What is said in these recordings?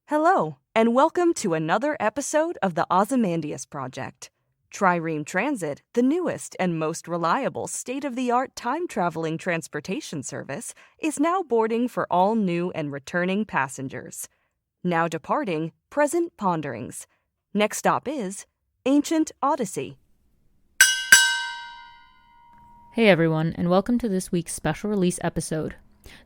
Hello, and welcome to another episode of the Ozymandias Project. Trireme Transit, the newest and most reliable state-of-the-art time-traveling transportation service, is now boarding for all new and returning passengers. Now departing, present ponderings. Next stop is Ancient Odyssey. Hey everyone, and welcome to this week's special release episode.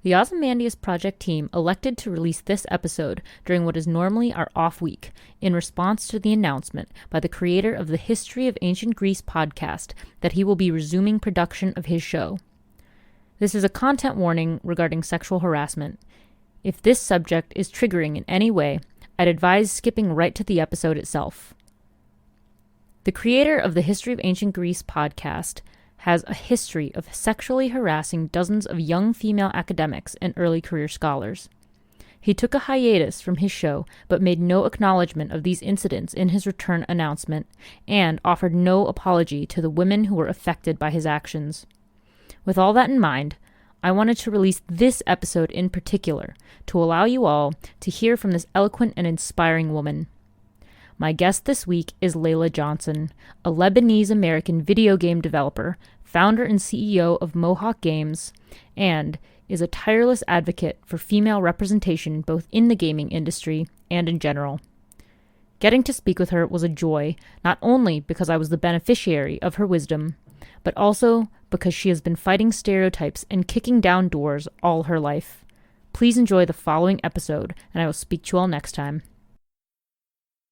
The Ozymandias Project team elected to release this episode during what is normally our off week, in response to the announcement by the creator of the History of Ancient Greece podcast that he will be resuming production of his show. This is a content warning regarding sexual harassment. If this subject is triggering in any way, I'd advise skipping right to the episode itself. The creator of the History of Ancient Greece podcast has a history of sexually harassing dozens of young female academics and early career scholars. He took a hiatus from his show, but made no acknowledgement of these incidents in his return announcement, and offered no apology to the women who were affected by his actions. With all that in mind, I wanted to release this episode in particular to allow you all to hear from this eloquent and inspiring woman. My guest this week is Leyla Johnson, a Lebanese-American video game developer, founder and CEO of Mohawk Games, and is a tireless advocate for female representation both in the gaming industry and in general. Getting to speak with her was a joy, not only because I was the beneficiary of her wisdom, but also because she has been fighting stereotypes and kicking down doors all her life. Please enjoy the following episode, and I will speak to you all next time.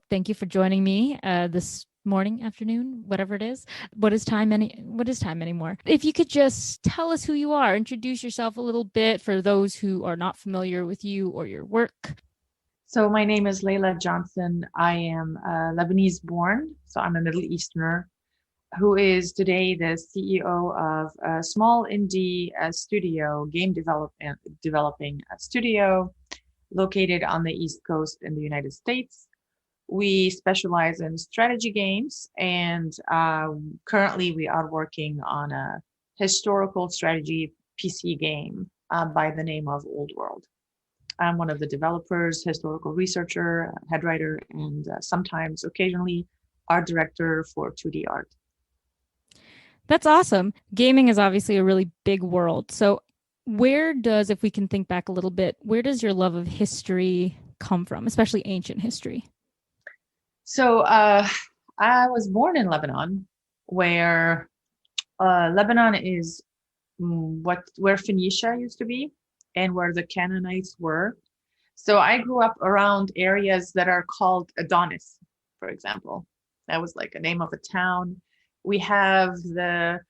Thank you for joining me this morning, afternoon, whatever it is. What is time anymore? If you could just tell us who you are, introduce yourself a little bit for those who are not familiar with you or your work. So my name is Leyla Johnson. I am Lebanese born, so I'm a Middle Easterner who is today the CEO of a small indie studio, game developing studio located on the East Coast in the United States. We specialize in strategy games, and currently we are working on a historical strategy PC game by the name of Old World. I'm one of the developers, historical researcher, head writer, and sometimes, occasionally, art director for 2D art. That's awesome. Gaming is obviously a really big world. So if we can think back a little bit, where does your love of history come from, especially ancient history? So I was born in Lebanon, where Lebanon is where Phoenicia used to be and where the Canaanites were. So I grew up around areas that are called Adonis, for example. That was like a name of a town. We have the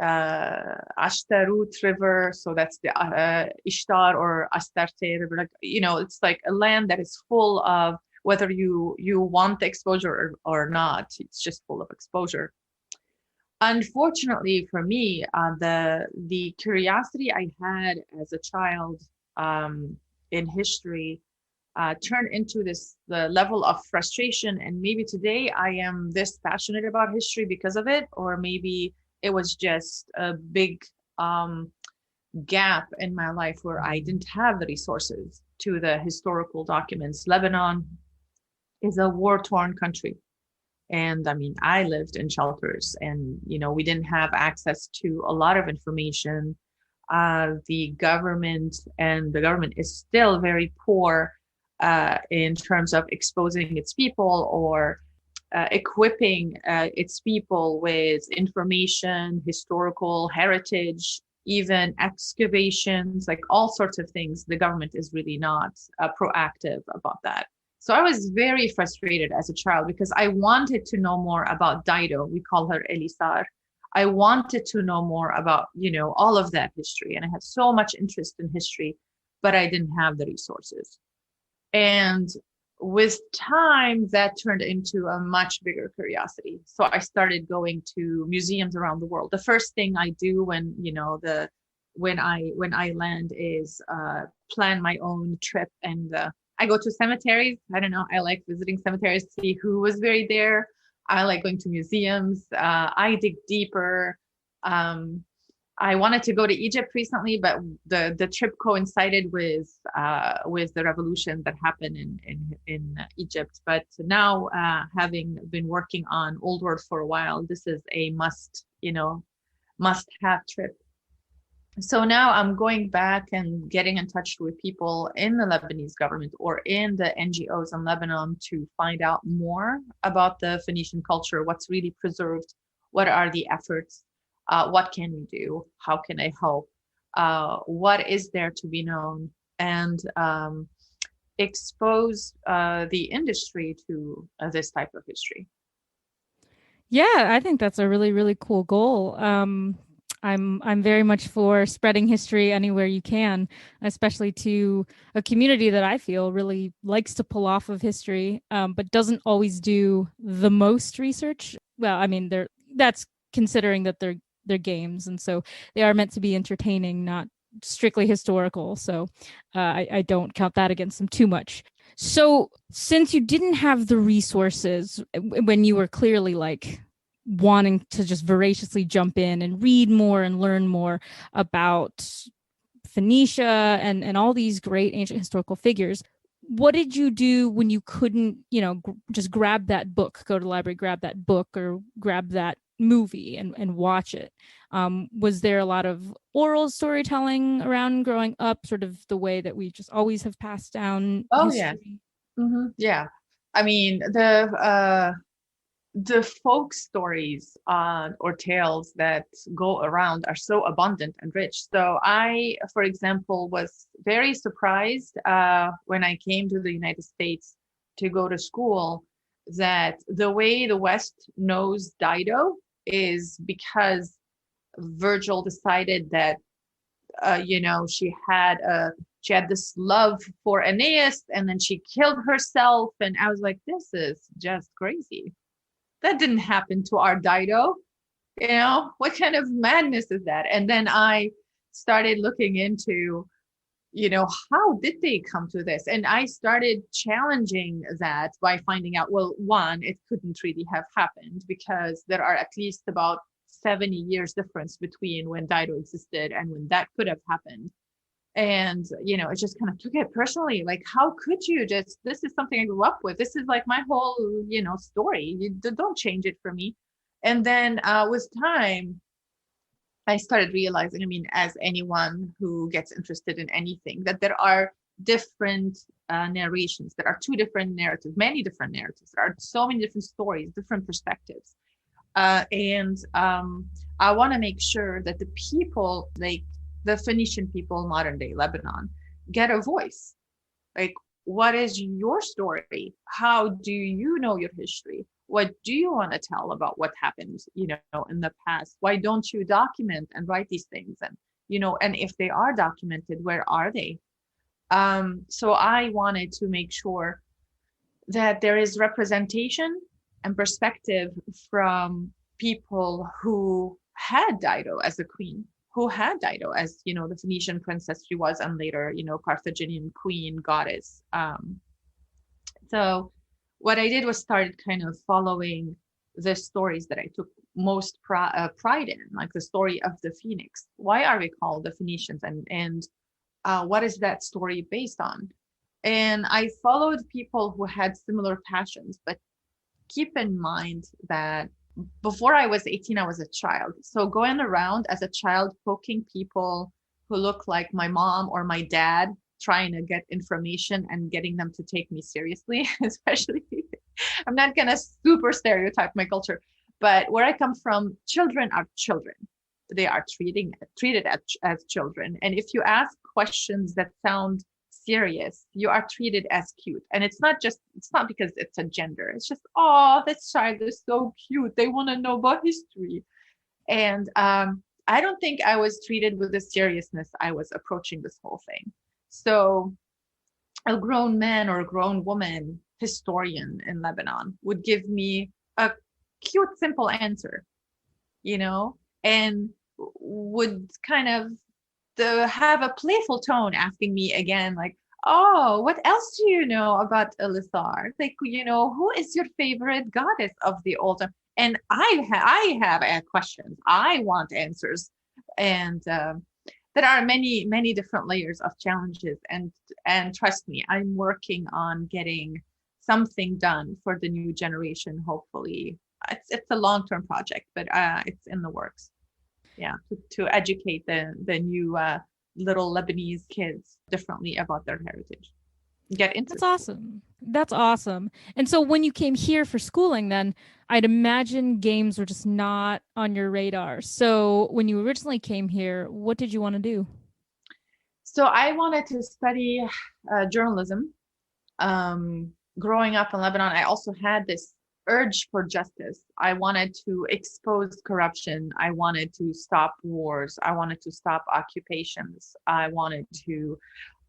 Ashtarut River, so that's the Ishtar or Astarte River. It's like a land that is full of, whether you want the exposure or not, it's just full of exposure. Unfortunately for me, the curiosity I had as a child in history turned into the level of frustration. And maybe today I am this passionate about history because of it, or maybe it was just a big gap in my life where I didn't have the resources to the historical documents. Lebanon is a war-torn country. And I mean, I lived in shelters and, we didn't have access to a lot of information. The government is still very poor in terms of exposing its people or equipping its people with information, historical heritage, even excavations, like all sorts of things. The government is really not proactive about that. So I was very frustrated as a child because I wanted to know more about Dido. We call her Elisar. I wanted to know more about, all of that history. And I had so much interest in history, but I didn't have the resources. And with time, that turned into a much bigger curiosity. So I started going to museums around the world. The first thing I do when I land is plan my own trip, and I go to cemeteries. I don't know. I like visiting cemeteries to see who was buried there. I like going to museums. I dig deeper. I wanted to go to Egypt recently, but the trip coincided with the revolution that happened in Egypt. But now, having been working on Old World for a while, this is a must have trip. So now I'm going back and getting in touch with people in the Lebanese government or in the NGOs in Lebanon to find out more about the Phoenician culture, what's really preserved, what are the efforts, what can we do, how can I help, what is there to be known, and expose the industry to this type of history. Yeah, I think that's a really, really cool goal. I'm very much for spreading history anywhere you can, especially to a community that I feel really likes to pull off of history, but doesn't always do the most research. Well, I mean, that's considering that they're games, and so they are meant to be entertaining, not strictly historical. So I don't count that against them too much. So since you didn't have the resources when you were clearly like wanting to just voraciously jump in and read more and learn more about Phoenicia and all these great ancient historical figures, what did you do when you couldn't, just grab that book, go to the library, grab that book or grab that movie and watch it? Was there a lot of oral storytelling around growing up, sort of the way that we just always have passed down history? Yeah. Mm-hmm. Yeah. I mean, the folk stories or tales that go around are so abundant and rich. So I, for example, was very surprised when I came to the United States to go to school that the way the West knows Dido is because Virgil decided that she had this love for Aeneas and then she killed herself, and I was like, this is just crazy. That didn't happen to our Dido. What kind of madness is that? And then I started looking into, how did they come to this? And I started challenging that by finding out, well, one, it couldn't really have happened because there are at least about 70 years difference between when Dido existed and when that could have happened. And, it just kind of took it personally. Like, how could you this is something I grew up with. This is like my whole, story. You don't change it for me. And then with time, I started realizing, as anyone who gets interested in anything, that there are different narrations. There are two different narratives, many different narratives. There are so many different stories, different perspectives. And I want to make sure that the people, like the Phoenician people, modern day Lebanon, get a voice. Like, what is your story? How do you know your history? What do you want to tell about what happened, in the past? Why don't you document and write these things? And, and if they are documented, where are they? So I wanted to make sure that there is representation and perspective from people who had Dido as a queen, who had Dido as, the Phoenician princess she was, and later, Carthaginian queen, goddess. So what I did was started kind of following the stories that I took most pride in, like the story of the Phoenix. Why are we called the Phoenicians? And what is that story based on? And I followed people who had similar passions, but keep in mind that before I was 18, I was a child. So going around as a child, poking people who look like my mom or my dad, trying to get information and getting them to take me seriously, especially, I'm not going to super stereotype my culture, but where I come from, children are children. They are treated as children. And if you ask questions that sound serious, you are treated as cute. And it's not because it's a gender. It's just, oh, this child is so cute. They want to know about history. And I don't think I was treated with the seriousness I was approaching this whole thing. So a grown man or a grown woman historian in Lebanon would give me a cute, simple answer, and would kind of have a playful tone asking me again, like, oh, what else do you know about Elithar? Like, who is your favorite goddess of the old time? And I have questions. I want answers. And there are many different layers of challenges, and trust me, I'm working on getting something done for the new generation. Hopefully, it's a long-term project, but it's in the works. Yeah, to educate the new little Lebanese kids differently about their heritage. Get into That's awesome. That's awesome. And so when you came here for schooling, then I'd imagine games were just not on your radar. So when you originally came here, what did you want to do? So I wanted to study journalism. Growing up in Lebanon, I also had this urge for justice. I wanted to expose corruption. I wanted to stop wars. I wanted to stop occupations. I wanted to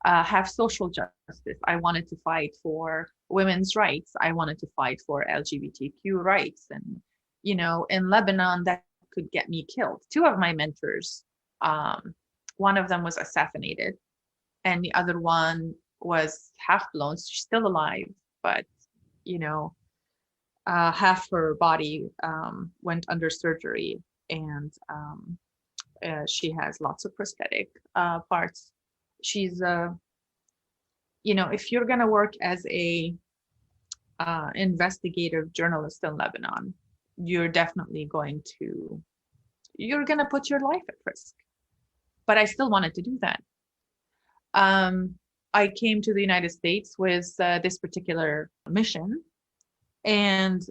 have social justice. I wanted to fight for women's rights. I wanted to fight for LGBTQ rights. And, you know, in Lebanon, that could get me killed. Two of my mentors, one of them was assassinated, and the other one was half blown. She's still alive, but, you know, half her body went under surgery, and she has lots of prosthetic parts. She's you know, if you're going to work as a investigative journalist in Lebanon, you're definitely going to put your life at risk. But I still wanted to do that. I came to the United States with this particular mission, and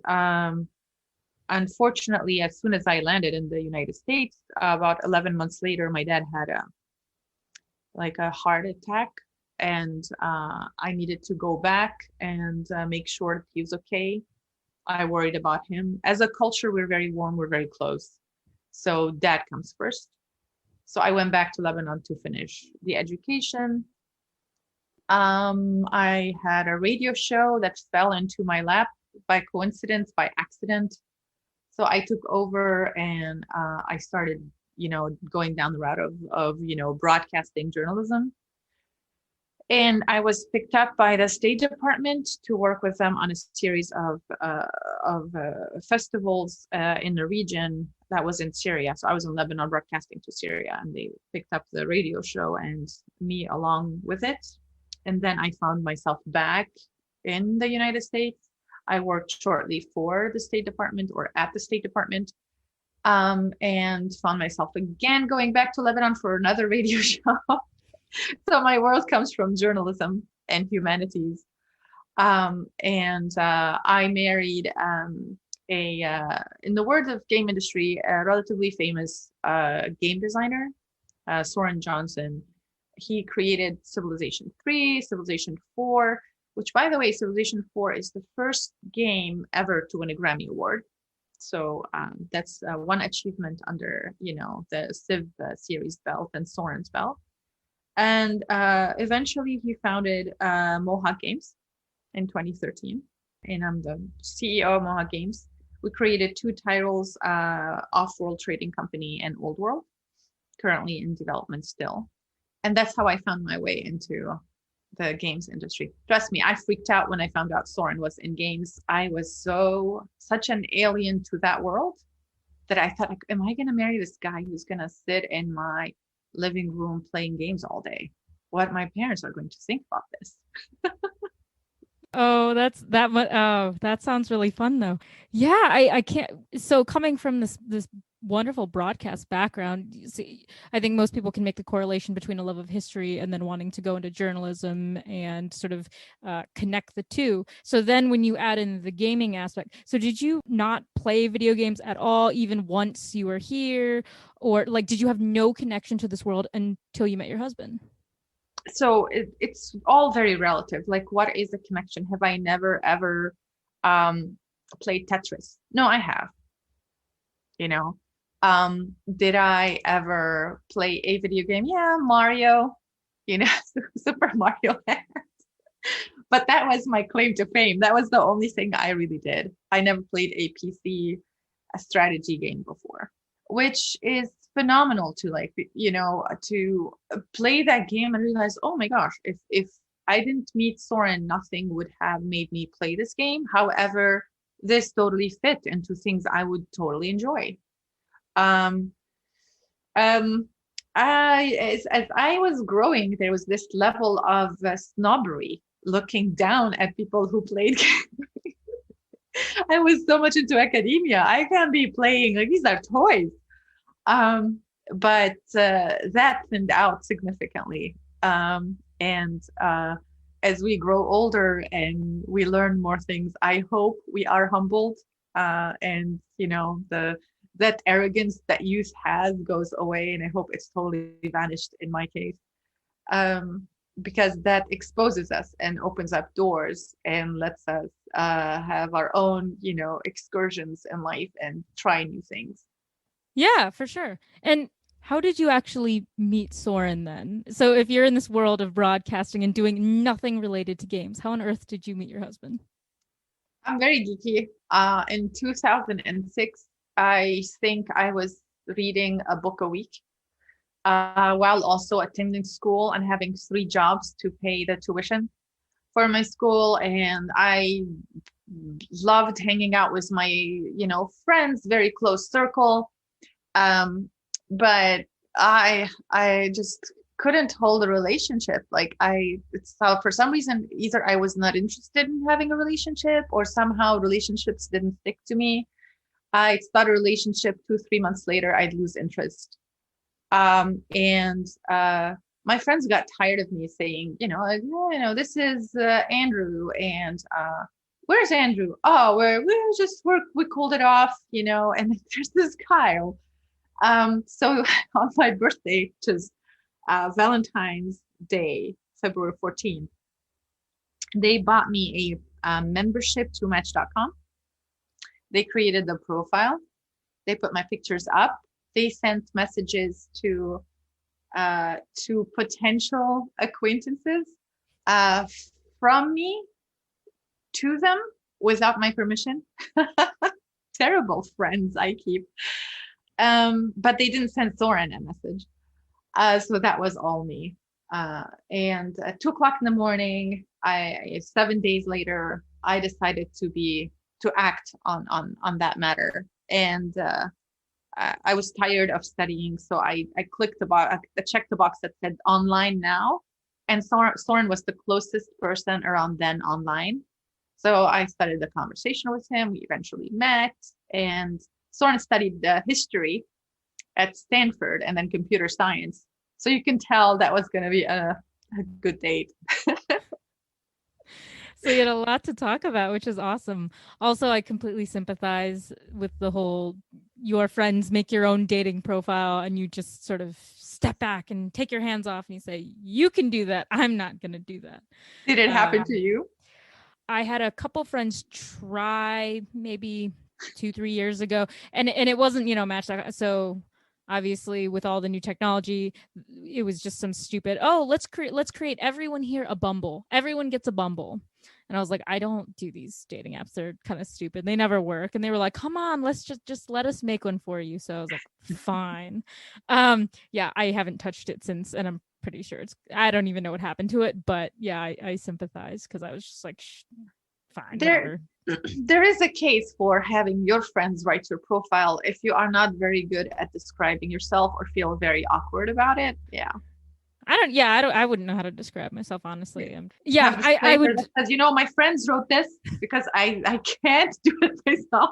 unfortunately, as soon as I landed in the United States, about 11 months later, my dad had a heart attack, and I needed to go back and make sure that he was okay. I worried about him. As a culture, we're very warm, we're very close. So dad comes first. So I went back to Lebanon to finish the education. I had a radio show that fell into my lap by coincidence, by accident. So I took over, and I started, you know, going down the route of you know, broadcasting journalism. And I was picked up by the State Department to work with them on a series of festivals in the region that was in Syria. So I was in Lebanon broadcasting to Syria, and they picked up the radio show and me along with it. And then I found myself back in the United States. I worked shortly for the State Department, or at the State Department, and found myself again going back to Lebanon for another radio show. So my world comes from journalism and humanities. And I married in the words of game industry, a relatively famous game designer, Soren Johnson. He created Civilization 3, Civilization 4, which, by the way, Civilization 4 is the first game ever to win a Grammy Award. So that's one achievement under, you know, the Civ series belt and Soren's belt. And eventually he founded Mohawk Games in 2013. And I'm the CEO of Mohawk Games. We created 2 titles, Off-World Trading Company and Old World, currently in development still. And that's how I found my way into the games industry. Trust me, I freaked out when I found out Soren was in games. I was such an alien to that world that I thought, like, am I going to marry this guy who's going to sit in my living room playing games all day? What my parents are going to think about this? Oh, that sounds really fun though. Yeah, I can't. So coming from this wonderful broadcast background, see, I think most people can make the correlation between a love of history and then wanting to go into journalism and sort of connect the two. So then when you add in the gaming aspect, so did you not play video games at all, even once you were here? Or like, did you have no connection to this world until you met your husband? So it's all very relative. Like, what is the connection? Have I never ever played Tetris? No, I have. You know, did I ever play a video game? Yeah, Mario, you know, Super Mario Land. But that was my claim to fame. That was the only thing I really did. I never played a PC strategy game before, which is phenomenal to, like, you know, to play that game and realize, oh my gosh, if I didn't meet Soren, nothing would have made me play this game. However, this totally fit into things I would totally enjoy. Um, as I was growing, there was this level of snobbery, looking down at people who played. I was so much into academia. I can't be playing, like, these are toys. But that thinned out significantly. And as we grow older and we learn more things, I hope we are humbled. And that arrogance that youth has goes away, and I hope it's totally vanished in my case. Because that exposes us and opens up doors and lets us have our own, excursions in life and try new things. Yeah, for sure. And how did you actually meet Soren then? So if you're in this world of broadcasting and doing nothing related to games, how on earth did you meet your husband? I'm very geeky. In 2006, I think I was reading a book a week, while also attending school and having 3 jobs to pay the tuition for my school. And I loved hanging out with my, friends, very close circle. But I just couldn't hold a relationship. Like for some reason, either I was not interested in having a relationship, or somehow relationships didn't stick to me. I'd start a relationship, 2-3 months later, I'd lose interest. And my friends got tired of me saying, this is Andrew, and where's Andrew? Oh, we called it off, and there's this Kyle. So on my birthday, which is Valentine's Day, February 14th, they bought me a membership to Match.com. They created the profile. They put my pictures up. They sent messages to potential acquaintances from me to them without my permission. Terrible friends I keep. But they didn't send Soren a message. So that was all me. And at 2:00 in the morning, 7 days later, I decided to act on that matter. And I was tired of studying, so I clicked the box, I checked the box that said online now, and Soren was the closest person around then online. So I started the conversation with him. We eventually met, and Soren studied history at Stanford and then computer science. So you can tell that was going to be a good date. So you had a lot to talk about, which is awesome. Also, I completely sympathize with the whole your friends make your own dating profile and you just sort of step back and take your hands off and you say, you can do that. I'm not going to do that. Did it happen to you? I had a couple friends try maybe 2-3 years ago, and it wasn't, Match.com. So obviously with all the new technology, it was just some stupid, let's create everyone here a Bumble. Everyone gets a Bumble. And I was like, I don't do these dating apps. They're kind of stupid. They never work. And they were like, come on, let's just let us make one for you. So I was like, fine. Yeah, I haven't touched it since, and I'm pretty sure I don't even know what happened to it. But yeah, I sympathize because I was just like, fine. There is a case for having your friends write your profile if you are not very good at describing yourself or feel very awkward about it. Yeah. I wouldn't know how to describe myself, honestly. I would, because my friends wrote this because I can't do it myself.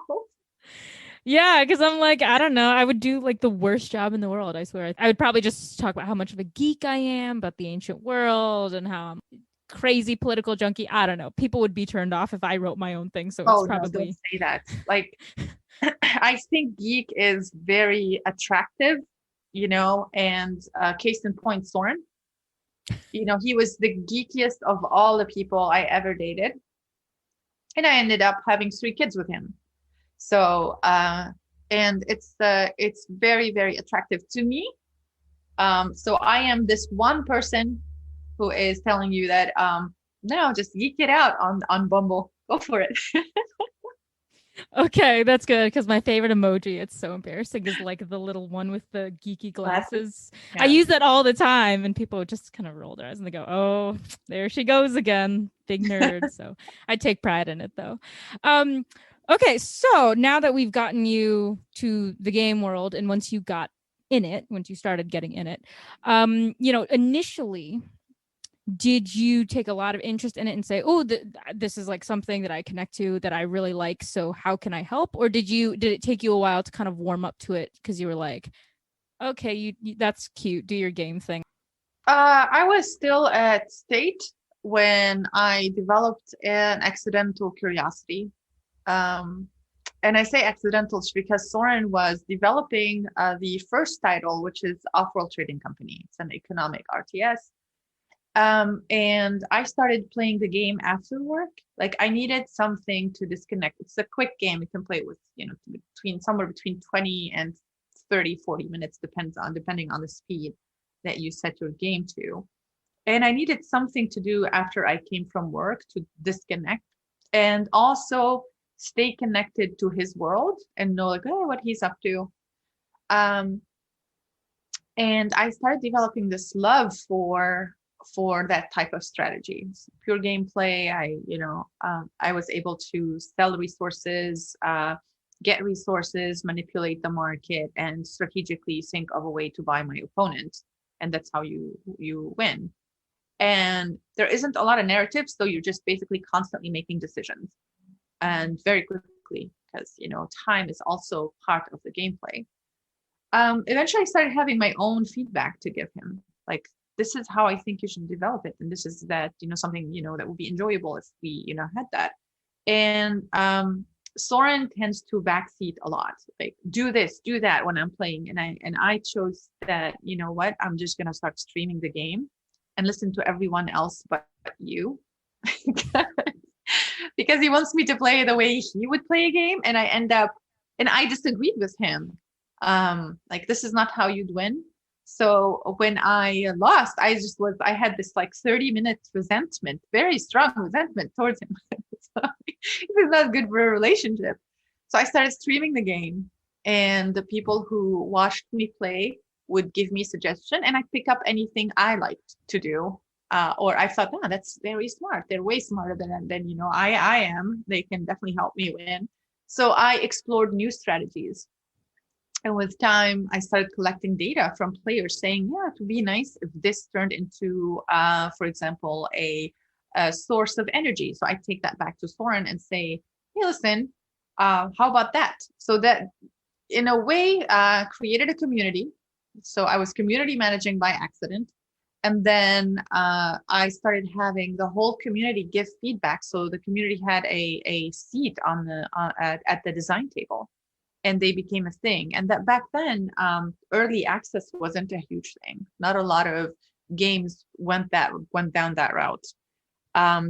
Yeah, because I'm like, I don't know. I would do like the worst job in the world, I swear. I would probably just talk about how much of a geek I am, about the ancient world, and how I'm crazy political junkie. I don't know. People would be turned off if I wrote my own thing. So it's probably no, don't say that. Like, I think geek is very attractive, and case in point, Soren. He was the geekiest of all the people I ever dated, and I ended up having 3 kids with him. So and it's very, very attractive to me. So I am this one person who is telling you that no, just geek it out on Bumble. Go for it. Okay, that's good, because my favorite emoji, it's so embarrassing, is like the little one with the geeky glasses. Yeah. I use that all the time, and people just kind of roll their eyes and they go, oh, there she goes again, big nerd. So I take pride in it, though. Okay, so now that we've gotten you to the game world, and once you got in it, once you started getting in it, initially, did you take a lot of interest in it and say, oh, this is like something that I connect to, that I really like, so how can I help? Or did it take you a while to kind of warm up to it because you were like, okay, you that's cute, do your game thing? I was still at state when I developed an accidental curiosity. And I say accidental because Soren was developing the first title, which is Off-World Trading Company. It's an economic RTS. And I started playing the game after work. Like, I needed something to disconnect. It's a quick game. You can play it with, somewhere between 20 and 30, 40 minutes, depending on the speed that you set your game to. And I needed something to do after I came from work to disconnect and also stay connected to his world and know like, oh, what he's up to. And I started developing this love for that type of strategy. Pure gameplay. I was able to sell resources, get resources, manipulate the market, and strategically think of a way to buy my opponent. And that's how you win. And there isn't a lot of narratives, so you're just basically constantly making decisions, and very quickly, because time is also part of the gameplay. Eventually I started having my own feedback to give him, like, this is how I think you should develop it, and this is that, something that would be enjoyable if we had that. And Soren tends to backseat a lot, like, do this, do that when I'm playing, and I chose that, I'm just gonna start streaming the game and listen to everyone else but you. Because he wants me to play the way he would play a game, and I disagreed with him. Like, this is not how you'd win. So when I lost, I had this like 30-minute resentment, very strong resentment towards him. So this is not good for a relationship. So I started streaming the game, and the people who watched me play would give me suggestion, and I'd pick up anything I liked to do. Or I thought, that's very smart. They're way smarter than I am. They can definitely help me win. So I explored new strategies. And with time, I started collecting data from players saying, it would be nice if this turned into, for example, a source of energy. So I take that back to Soren and say, hey, listen, how about that? So that, in a way, created a community. So I was community managing by accident. And then I started having the whole community give feedback. So the community had a seat at the design table, and they became a thing. And that back then, early access wasn't a huge thing. Not a lot of games went down that route.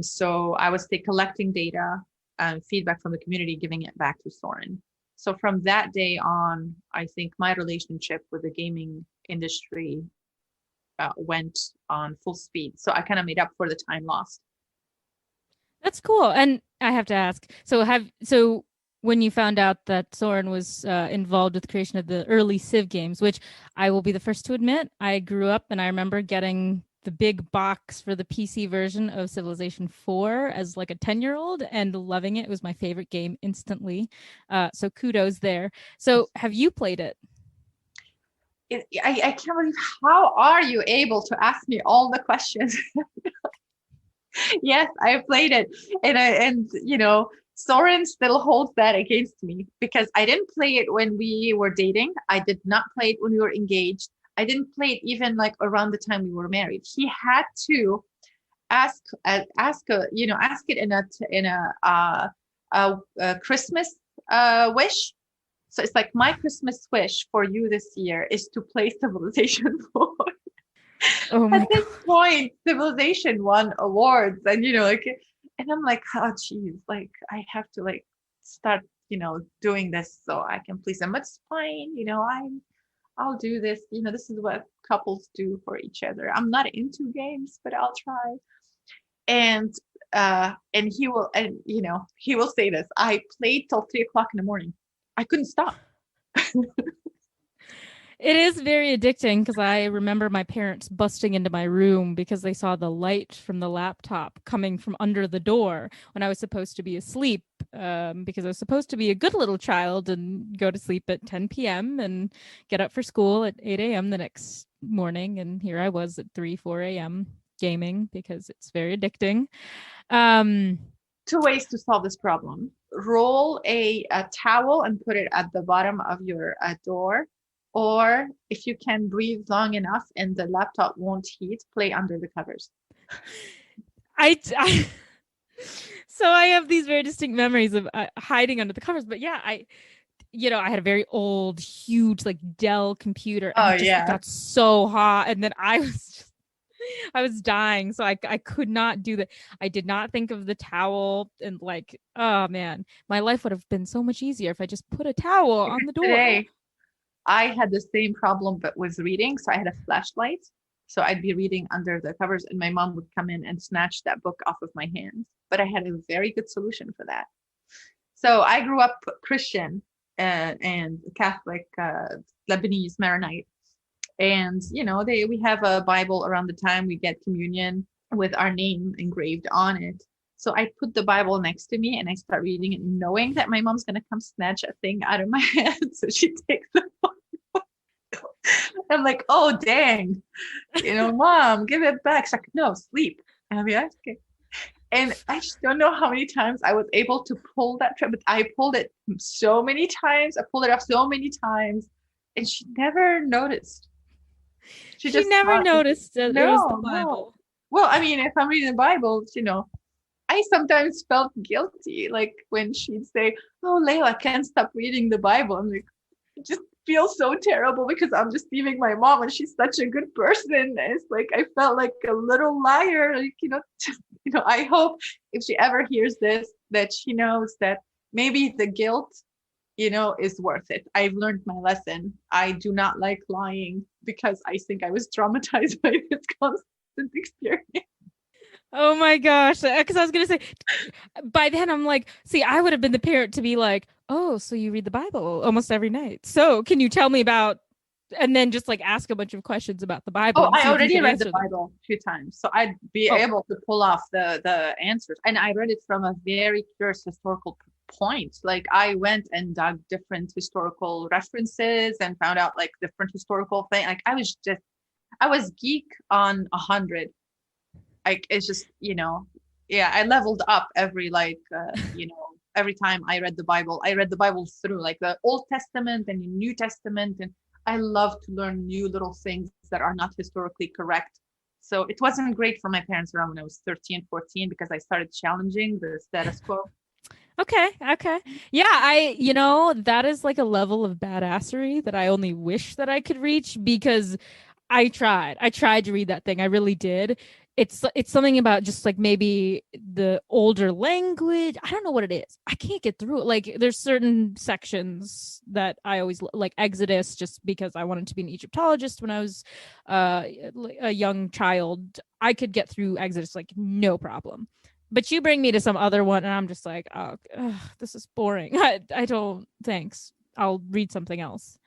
So I was collecting data and feedback from the community, giving it back to Soren. So from that day on, I think my relationship with the gaming industry went on full speed. So I kind of made up for the time lost. That's cool. And I have to ask, so when you found out that Soren was involved with the creation of the early Civ games, which I will be the first to admit, I grew up and I remember getting the big box for the PC version of Civilization 4 as like a 10-year-old and loving it. It was my favorite game instantly. So kudos there. So have you played it? I can't believe, how are you able to ask me all the questions? Yes, I played it, and Soren still holds that against me because I didn't play it when we were dating. I did not play it when we were engaged. I didn't play it even like around the time we were married. He had to ask it in a Christmas wish. So it's like, my Christmas wish for you this year is to play Civilization 4. Oh my At this point, Civilization won awards, and and I'm like, oh geez, like, I have to like start doing this so I can please them. But it's fine, I'll do this. This is what couples do for each other. I'm not into games, but I'll try. And he will say this: I played till 3:00 in the morning. I couldn't stop. It is very addicting because I remember my parents busting into my room because they saw the light from the laptop coming from under the door when I was supposed to be asleep, because I was supposed to be a good little child and go to sleep at 10 p.m. and get up for school at 8 a.m. the next morning. And here I was at 3, 4 a.m. gaming because it's very addicting. Two ways to solve this problem. Roll a towel and put it at the bottom of your door. Or if you can breathe long enough and the laptop won't heat, play under the covers. So I have these very distinct memories of hiding under the covers. But yeah, I had a very old, huge, like Dell computer. And it got so hot. And then I was dying. So I could not do that. I did not think of the towel, and like, oh man, my life would have been so much easier if I just put a towel on the door. Today, I had the same problem, but with reading. So I had a flashlight. So I'd be reading under the covers and my mom would come in and snatch that book off of my hands. But I had a very good solution for that. So I grew up Christian and Catholic, Lebanese Maronite. And, we have a Bible around the time we get communion with our name engraved on it. So I put the Bible next to me and I start reading it, knowing that my mom's going to come snatch a thing out of my hand. So she takes the Bible. I'm like, oh, dang, Mom, give it back. She's like, no, sleep. And I'm like, okay. And I just don't know how many times I was able to pull that trip, but I pulled it so many times. I pulled it off so many times and she never noticed. She just never noticed that it was the Bible. No. Well, I mean, if I'm reading the Bible, I sometimes felt guilty, like when she'd say, oh, Leyla, I can't stop reading the Bible. I'm like, I just feel so terrible because I'm just leaving my mom and she's such a good person. And it's like, I felt like a little liar, I hope if she ever hears this, that she knows that maybe the guilt, is worth it. I've learned my lesson. I do not like lying because I think I was traumatized by this constant experience. Oh my gosh. Because I was going to say, by then I'm like, see, I would have been the parent to be like, oh, so you read the Bible almost every night. So can you tell me about, and then just like ask a bunch of questions about the Bible. Oh, I already read the Bible a few times. So I'd be able to pull off the answers. And I read it from a very curious historical point. Like I went and dug different historical references and found out like different historical things. Like I was geek on 100. Like it's just, I leveled up every every time I read the Bible. I read the Bible through like the Old Testament and the New Testament. And I love to learn new little things that are not historically correct. So it wasn't great for my parents around when I was 13, 14, because I started challenging the status quo. Okay. Yeah, that is like a level of badassery that I only wish that I could reach, because I tried to read that thing. I really did. It's something about just like maybe the older language. I don't know what it is. I can't get through it. Like there's certain sections that I always like Exodus, just because I wanted to be an Egyptologist when I was a young child. I could get through Exodus like no problem. But you bring me to some other one and I'm just like, oh, this is boring. I don't, thanks. I'll read something else.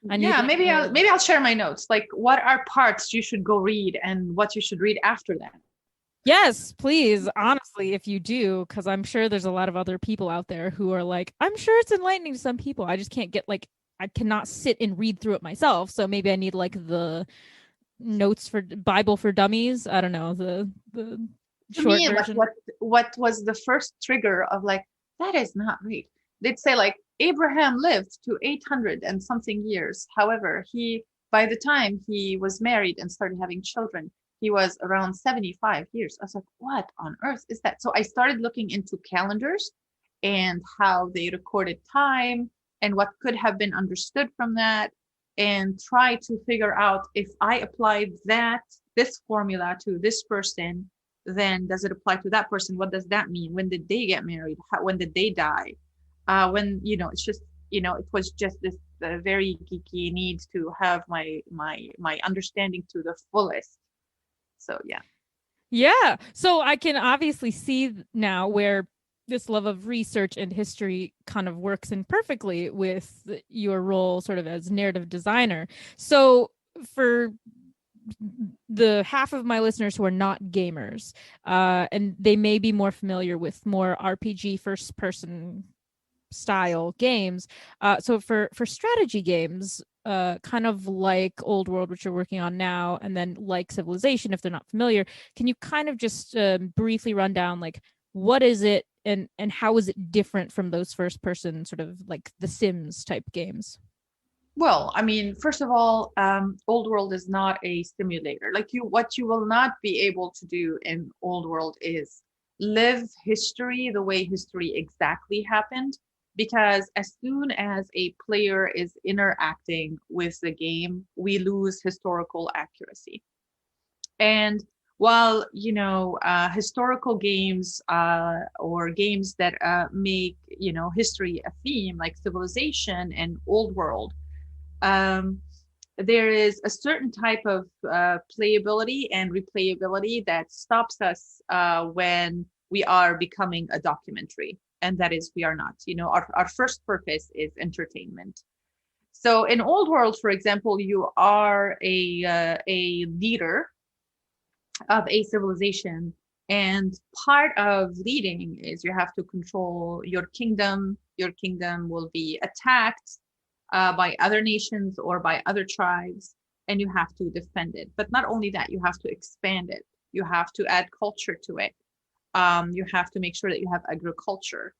Maybe I'll share my notes. Like, what are parts you should go read and what you should read after that? Yes, please. Honestly, if you do, because I'm sure there's a lot of other people out there who are like, I'm sure it's enlightening to some people. I just can't get I cannot sit and read through it myself. So maybe I need like the notes for Bible for Dummies. I don't know, the short version. What was the first trigger of like, that is not right? They'd say like, Abraham lived to 800 and something years. However, by the time he was married and started having children, he was around 75 years. I was like, what on earth is that? So I started looking into calendars and how they recorded time and what could have been understood from that, and try to figure out if I applied this formula to this person, then does it apply to that person? What does that mean? When did they get married? When did they die? When it's just it was just this very geeky need to have my understanding to the fullest. So yeah. So I can obviously see now where this love of research and history kind of works in perfectly with your role sort of as narrative designer. So for the half of my listeners who are not gamers, and they may be more familiar with more RPG first person style games. So for strategy games, kind of like Old World, which you're working on now, and then like Civilization, if they're not familiar, can you kind of just briefly run down like what is it and how is it different from those first person sort of like the Sims type games? Well, I mean, first of all, Old World is not a simulator. What you will not be able to do in Old World is live history the way history exactly happened, because as soon as a player is interacting with the game, we lose historical accuracy. And while, historical games or games that make, history a theme, like Civilization and Old World, there is a certain type of playability and replayability that stops us when we are becoming a documentary. And that is, we are not. Our first purpose is entertainment. So in Old World, for example, you are a leader of a civilization. And part of leading is you have to control your kingdom. Your kingdom will be attacked by other nations or by other tribes, and you have to defend it. But not only that, you have to expand it. You have to add culture to it. You have to make sure that you have agriculture.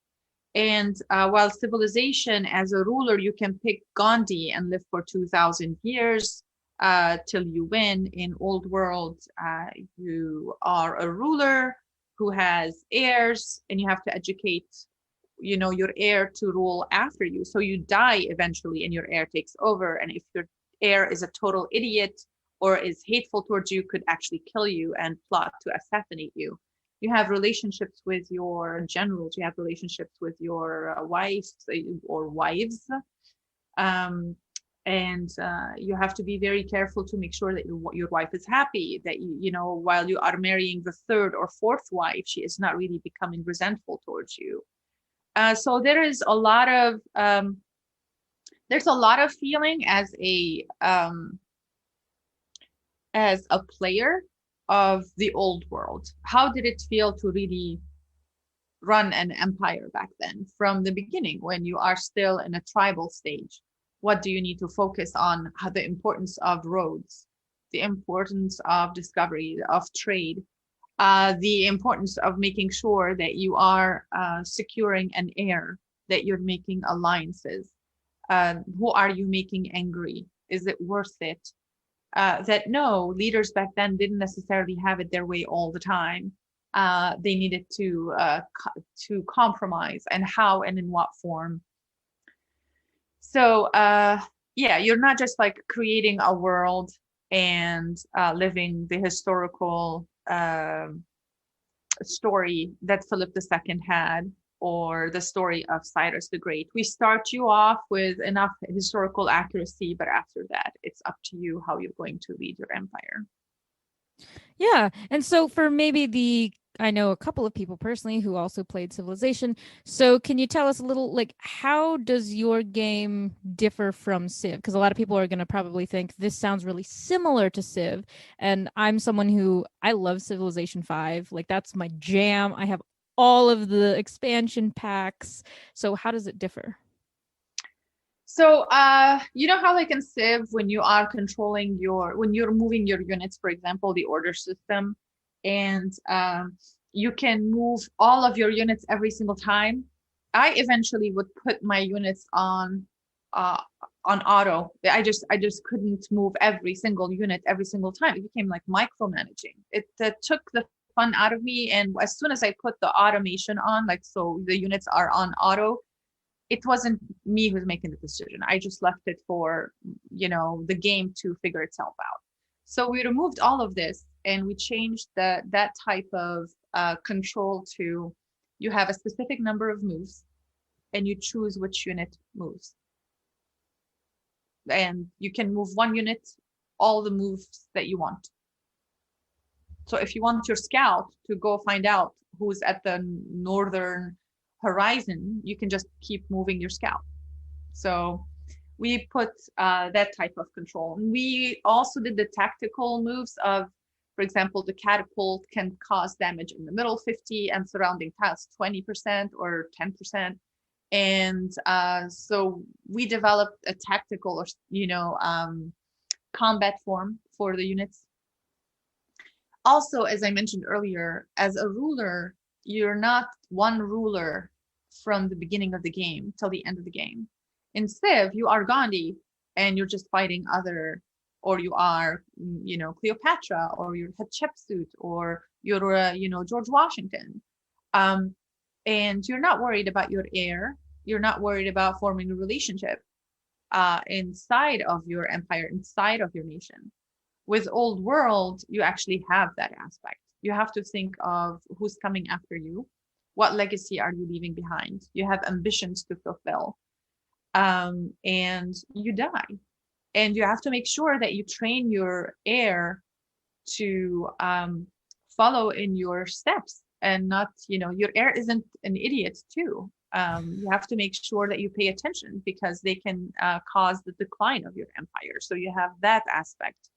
And while Civilization, as a ruler, you can pick Gandhi and live for 2,000 years till you win. In Old World, you are a ruler who has heirs, and you have to educate your heir to rule after you. So you die eventually and your heir takes over. And if your heir is a total idiot or is hateful towards you, could actually kill you and plot to assassinate you. You have relationships with your generals. You have relationships with your wives or wives. And you have to be very careful to make sure that your wife is happy, that while you are marrying the third or fourth wife, she is not really becoming resentful towards you. So there is a lot of feeling as a player of the Old World. How did it feel to really run an empire back then, from the beginning, when you are still in a tribal stage? What do you need to focus on? The importance of roads, the importance of discovery, of trade, the importance of making sure that you are securing an heir, that you're making alliances. Who are you making angry? Is it worth it? That no, leaders back then didn't necessarily have it their way all the time. They needed to compromise, and how and in what form. So you're not just like creating a world and living the historical story that Philip II had, or the story of Cyrus the Great. We start you off with enough historical accuracy, but after that, it's up to you how you're going to lead your empire. Yeah. And so for I know a couple of people personally who also played Civilization. So can you tell us a little, like, how does your game differ from Civ? Because a lot of people are going to probably think this sounds really similar to Civ. And I'm someone who, I love Civilization 5. Like, that's my jam. I have all of the expansion packs. So how does it differ? So, you know how like in Civ, when you are when you're moving your units, for example, the order system, and you can move all of your units every single time. I eventually would put my units on auto. I just couldn't move every single unit every single time. It became like micromanaging. It took the fun out of me. And as soon as I put the automation on, like, so the units are on auto, it wasn't me who's making the decision. I just left it for, the game to figure itself out. So we removed all of this and we changed that type of control to, you have a specific number of moves and you choose which unit moves. And you can move one unit, all the moves that you want. So if you want your scout to go find out who's at the northern horizon, you can just keep moving your scout. So we put that type of control. And we also did the tactical moves of, for example, the catapult can cause damage in the middle 50 and surrounding tiles 20% or 10%. And so we developed a tactical or, combat form for the units. Also, as I mentioned earlier, as a ruler, you're not one ruler from the beginning of the game till the end of the game. In Civ, you are Gandhi and you're just fighting other, or you are, Cleopatra, or you're Hatshepsut, or you're, George Washington. And you're not worried about your heir. You're not worried about forming a relationship inside of your empire, inside of your nation. With Old World, you actually have that aspect. You have to think of who's coming after you. What legacy are you leaving behind? You have ambitions to fulfill. And you die. And you have to make sure that you train your heir to follow in your steps and not, your heir isn't an idiot too. You have to make sure that you pay attention because they can cause the decline of your empire. So you have that aspect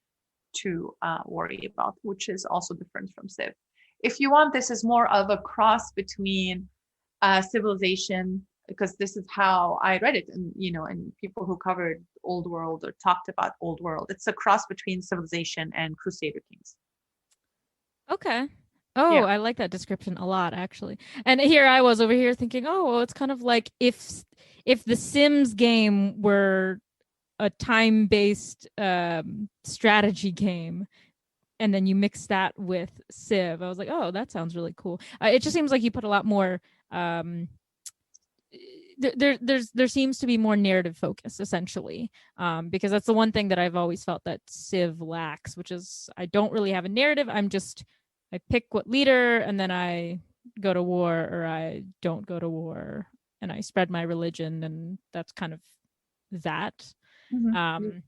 to worry about, which is also different from Civ. If you want, this is more of a cross between civilization, because this is how I read it, and and people who covered Old World or talked about Old World. It's a cross between Civilization and Crusader Kings. Okay. Oh, yeah. I like that description a lot, actually. And here I was over here thinking, oh, well, it's kind of like if the Sims game were a time-based strategy game, and then you mix that with Civ. I was like, oh, that sounds really cool. It just seems like you put a lot more. There seems to be more narrative focus, essentially, because that's the one thing that I've always felt that Civ lacks, which is I don't really have a narrative. I pick what leader, and then I go to war, or I don't go to war, and I spread my religion, and that's kind of that. Mm-hmm.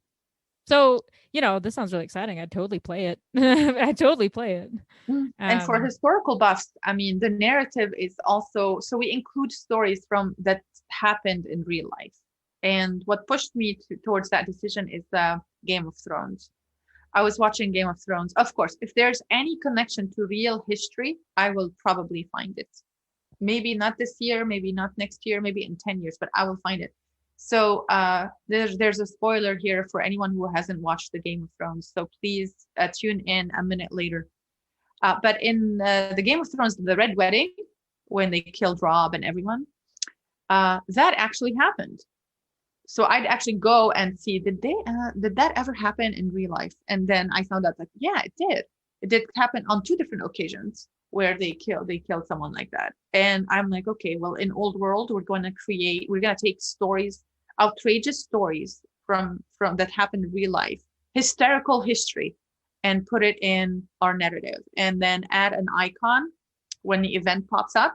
So, this sounds really exciting. I'd totally play it. I'd totally play it. And for historical buffs, I mean, the narrative is also, so we include stories from that happened in real life. And what pushed me towards that decision is the Game of Thrones. I was watching Game of Thrones. Of course, if there's any connection to real history, I will probably find it. Maybe not this year, maybe not next year, maybe in 10 years, but I will find it. So there's a spoiler here for anyone who hasn't watched the Game of Thrones. So please tune in a minute later. But in the Game of Thrones, the Red Wedding, when they killed Robb and everyone, that actually happened. So I'd actually go and see, did that ever happen in real life? And then I found out that, yeah, it did. It did happen on 2 different occasions where they killed someone like that. And I'm like, okay, well, in Old World, we're going to take stories, outrageous stories from that happened in real life, hysterical history, and put it in our narrative, and then add an icon when the event pops up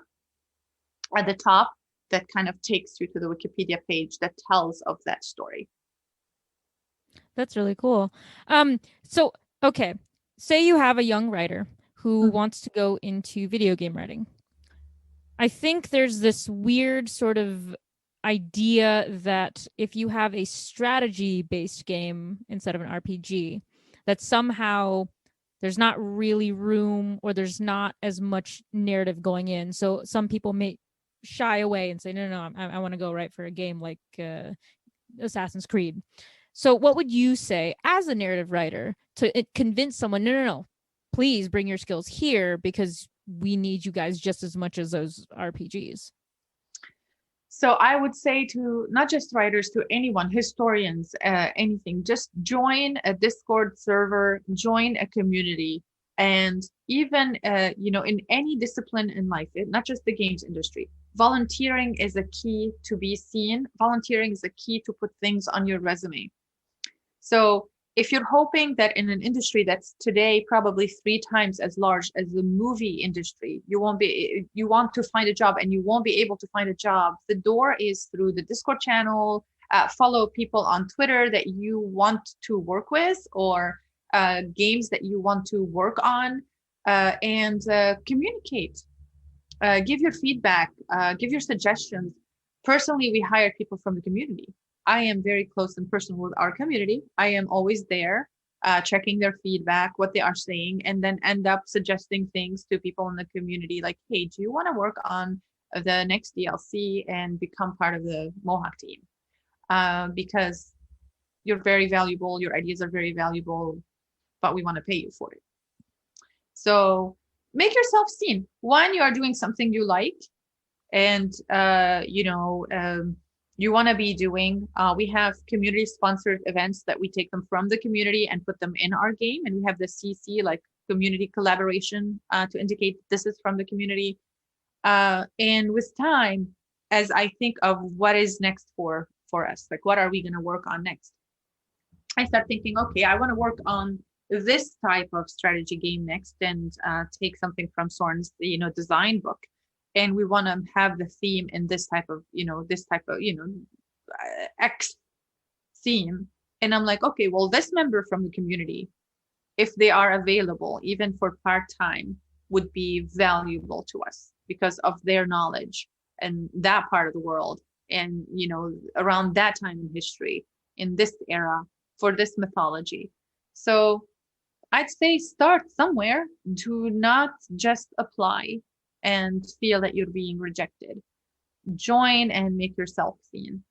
at the top that kind of takes you to the Wikipedia page that tells of that story. That's really cool. So, okay, say you have a young writer who wants to go into video game writing. I think there's this weird sort of idea that if you have a strategy-based game instead of an RPG, that somehow there's not really room, or there's not as much narrative going in. So some people may shy away and say, no, I want to go write for a game like Assassin's Creed. So what would you say as a narrative writer to convince someone, no, please bring your skills here because we need you guys just as much as those RPGs? So I would say to not just writers, to anyone, historians, anything, just join a Discord server, join a community. And even, in any discipline in life, not just the games industry, volunteering is a key to be seen. Volunteering is a key to put things on your resume. So if you're hoping that in an industry that's today probably 3 times as large as the movie industry, you want to find a job and you won't be able to find a job, the door is through the Discord channel. Follow people on Twitter that you want to work with, or games that you want to work on, and communicate. give your feedback, give your suggestions. Personally, we hire people from the community. I am very close and personal with our community. I am always there, checking their feedback, what they are saying, and then end up suggesting things to people in the community like, hey, do you want to work on the next DLC and become part of the Mohawk team? Because you're very valuable, your ideas are very valuable, but we want to pay you for it. So make yourself seen. One, you are doing something you like, and you want to be doing. We have community sponsored events that we take them from the community and put them in our game, and we have the CC, like community collaboration, to indicate this is from the community. And with time, as I think of what is next for us, like what are we going to work on next, I start thinking, okay, I want to work on this type of strategy game next, and take something from Soren's design book, and we want to have the theme in this type of X theme. And I'm like, okay, well, this member from the community, if they are available even for part-time, would be valuable to us because of their knowledge and that part of the world, and around that time in history, in this era, for this mythology. So I'd say start somewhere. Do not just apply and feel that you're being rejected. Join and make yourself seen.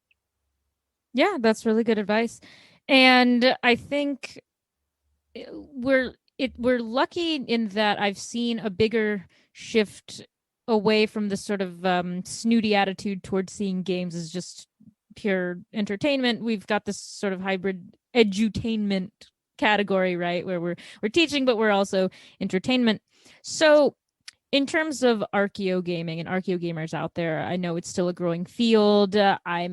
Yeah, that's really good advice. And I think we're lucky in that I've seen a bigger shift away from the sort of snooty attitude towards seeing games as just pure entertainment. We've got this sort of hybrid edutainment category, right, where we're teaching, but we're also entertainment. So in terms of archeo gaming and archeo gamers out there, I know it's still a growing field. I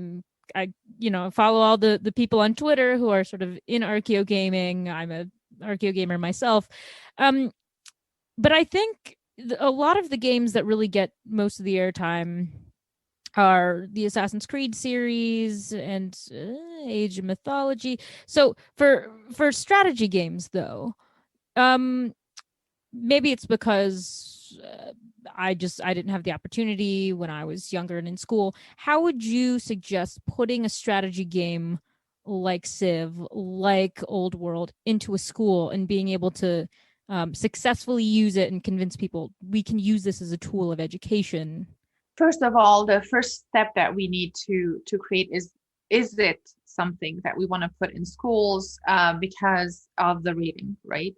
follow all the people on Twitter who are sort of in archeo gaming. I'm a archeo gamer myself. But I think a lot of the games that really get most of the airtime are the Assassin's Creed series and Age of Mythology. So for strategy games, though, maybe it's because I didn't have the opportunity when I was younger and in school. How would you suggest putting a strategy game like Civ, like Old World, into a school and being able to successfully use it and convince people we can use this as a tool of education? First of all, the first step that we need to create is it something that we want to put in schools because of the reading, right?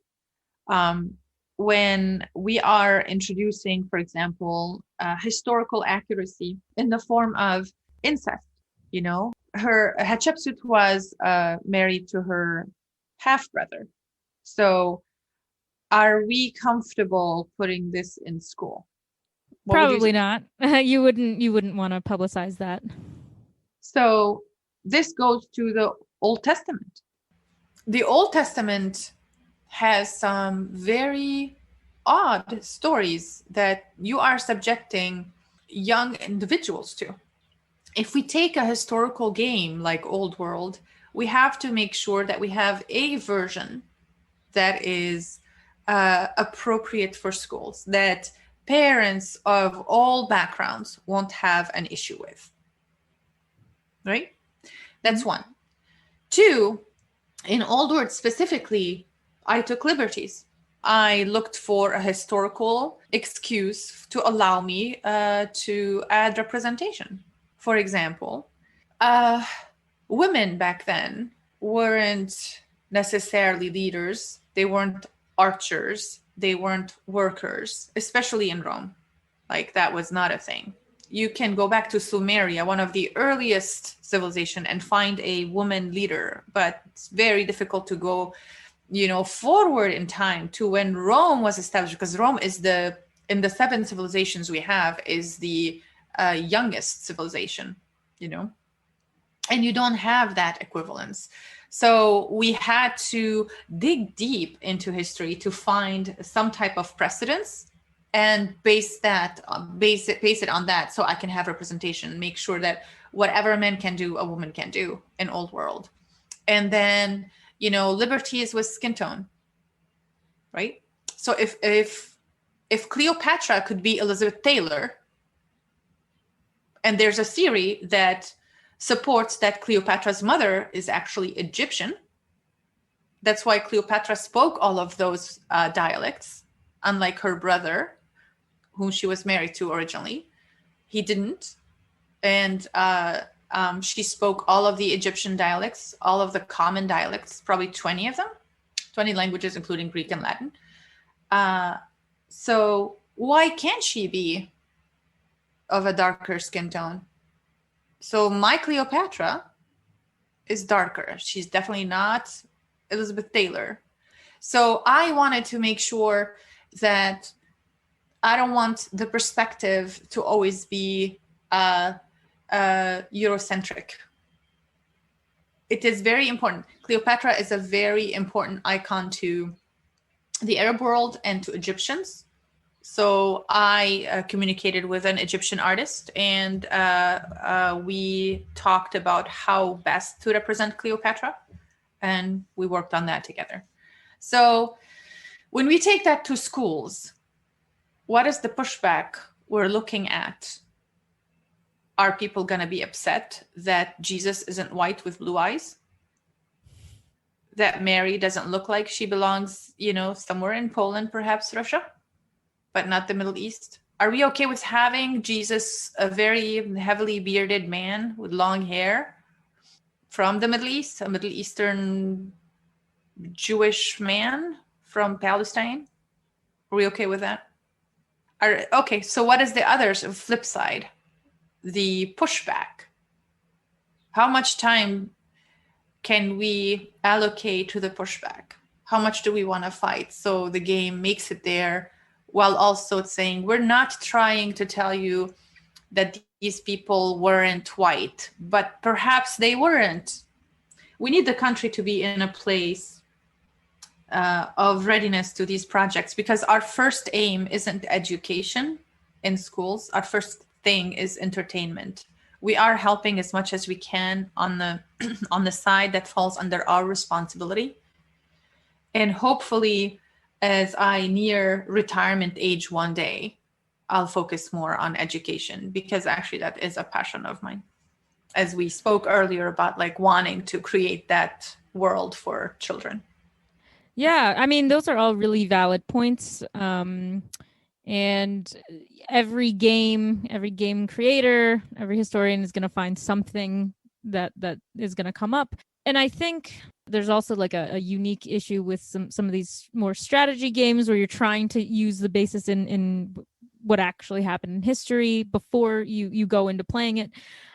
When we are introducing, for example, historical accuracy in the form of incest, her Hatshepsut was married to her half brother. So are we comfortable putting this in school? Probably not. You wouldn't want to publicize that. So this goes to the Old Testament. The Old Testament has some very odd stories that you are subjecting young individuals to. If we take a historical game like Old World, we have to make sure that we have a version that is appropriate for schools, that parents of all backgrounds won't have an issue with. Right? That's one. Two, in Old World specifically, I took liberties. I looked for a historical excuse to allow me to add representation. For example, women back then weren't necessarily leaders. They weren't archers. They weren't workers, especially in Rome. Like, that was not a thing. You can go back to Sumeria, one of the earliest civilization, and find a woman leader, but it's very difficult to go, forward in time to when Rome was established, because Rome is in the 7 civilizations we have, is the youngest civilization, and you don't have that equivalence. So we had to dig deep into history to find some type of precedence and base it on that, so I can have representation, make sure that whatever a man can do, a woman can do in Old World. And then, liberties with skin tone, right? So if if Cleopatra could be Elizabeth Taylor, and there's a theory that supports that Cleopatra's mother is actually Egyptian. That's why Cleopatra spoke all of those dialects, unlike her brother, whom she was married to originally. He didn't. And she spoke all of the Egyptian dialects, all of the common dialects, probably 20 of them, 20 languages, including Greek and Latin. So why can't she be of a darker skin tone? So my Cleopatra is darker. She's definitely not Elizabeth Taylor. So I wanted to make sure that I don't want the perspective to always be Eurocentric. It is very important. Cleopatra is a very important icon to the Arab world and to Egyptians. So I communicated with an Egyptian artist, and we talked about how best to represent Cleopatra, and we worked on that together. So when we take that to schools, what is the pushback we're looking at? Are people going to be upset that Jesus isn't white with blue eyes? That Mary doesn't look like she belongs, somewhere in Poland, perhaps Russia, but not the Middle East? Are we okay with having Jesus, a very heavily bearded man with long hair from the Middle East, a Middle Eastern Jewish man from Palestine? Are we okay with that? Okay, so what is the other flip side? The pushback. How much time can we allocate to the pushback? How much do we want to fight so the game makes it there, while also saying we're not trying to tell you that these people weren't white, but perhaps they weren't. We need the country to be in a place of readiness to these projects, because our first aim isn't education in schools. Our first thing is entertainment. We are helping as much as we can on the side that falls under our responsibility. And hopefully, as I near retirement age one day, I'll focus more on education, because actually that is a passion of mine. As we spoke earlier about wanting to create that world for children. Yeah, I mean, those are all really valid points. And every game creator, every historian is going to find something that is going to come up. And I think there's also a unique issue with some of these more strategy games where you're trying to use the basis in what actually happened in history before you go into playing it.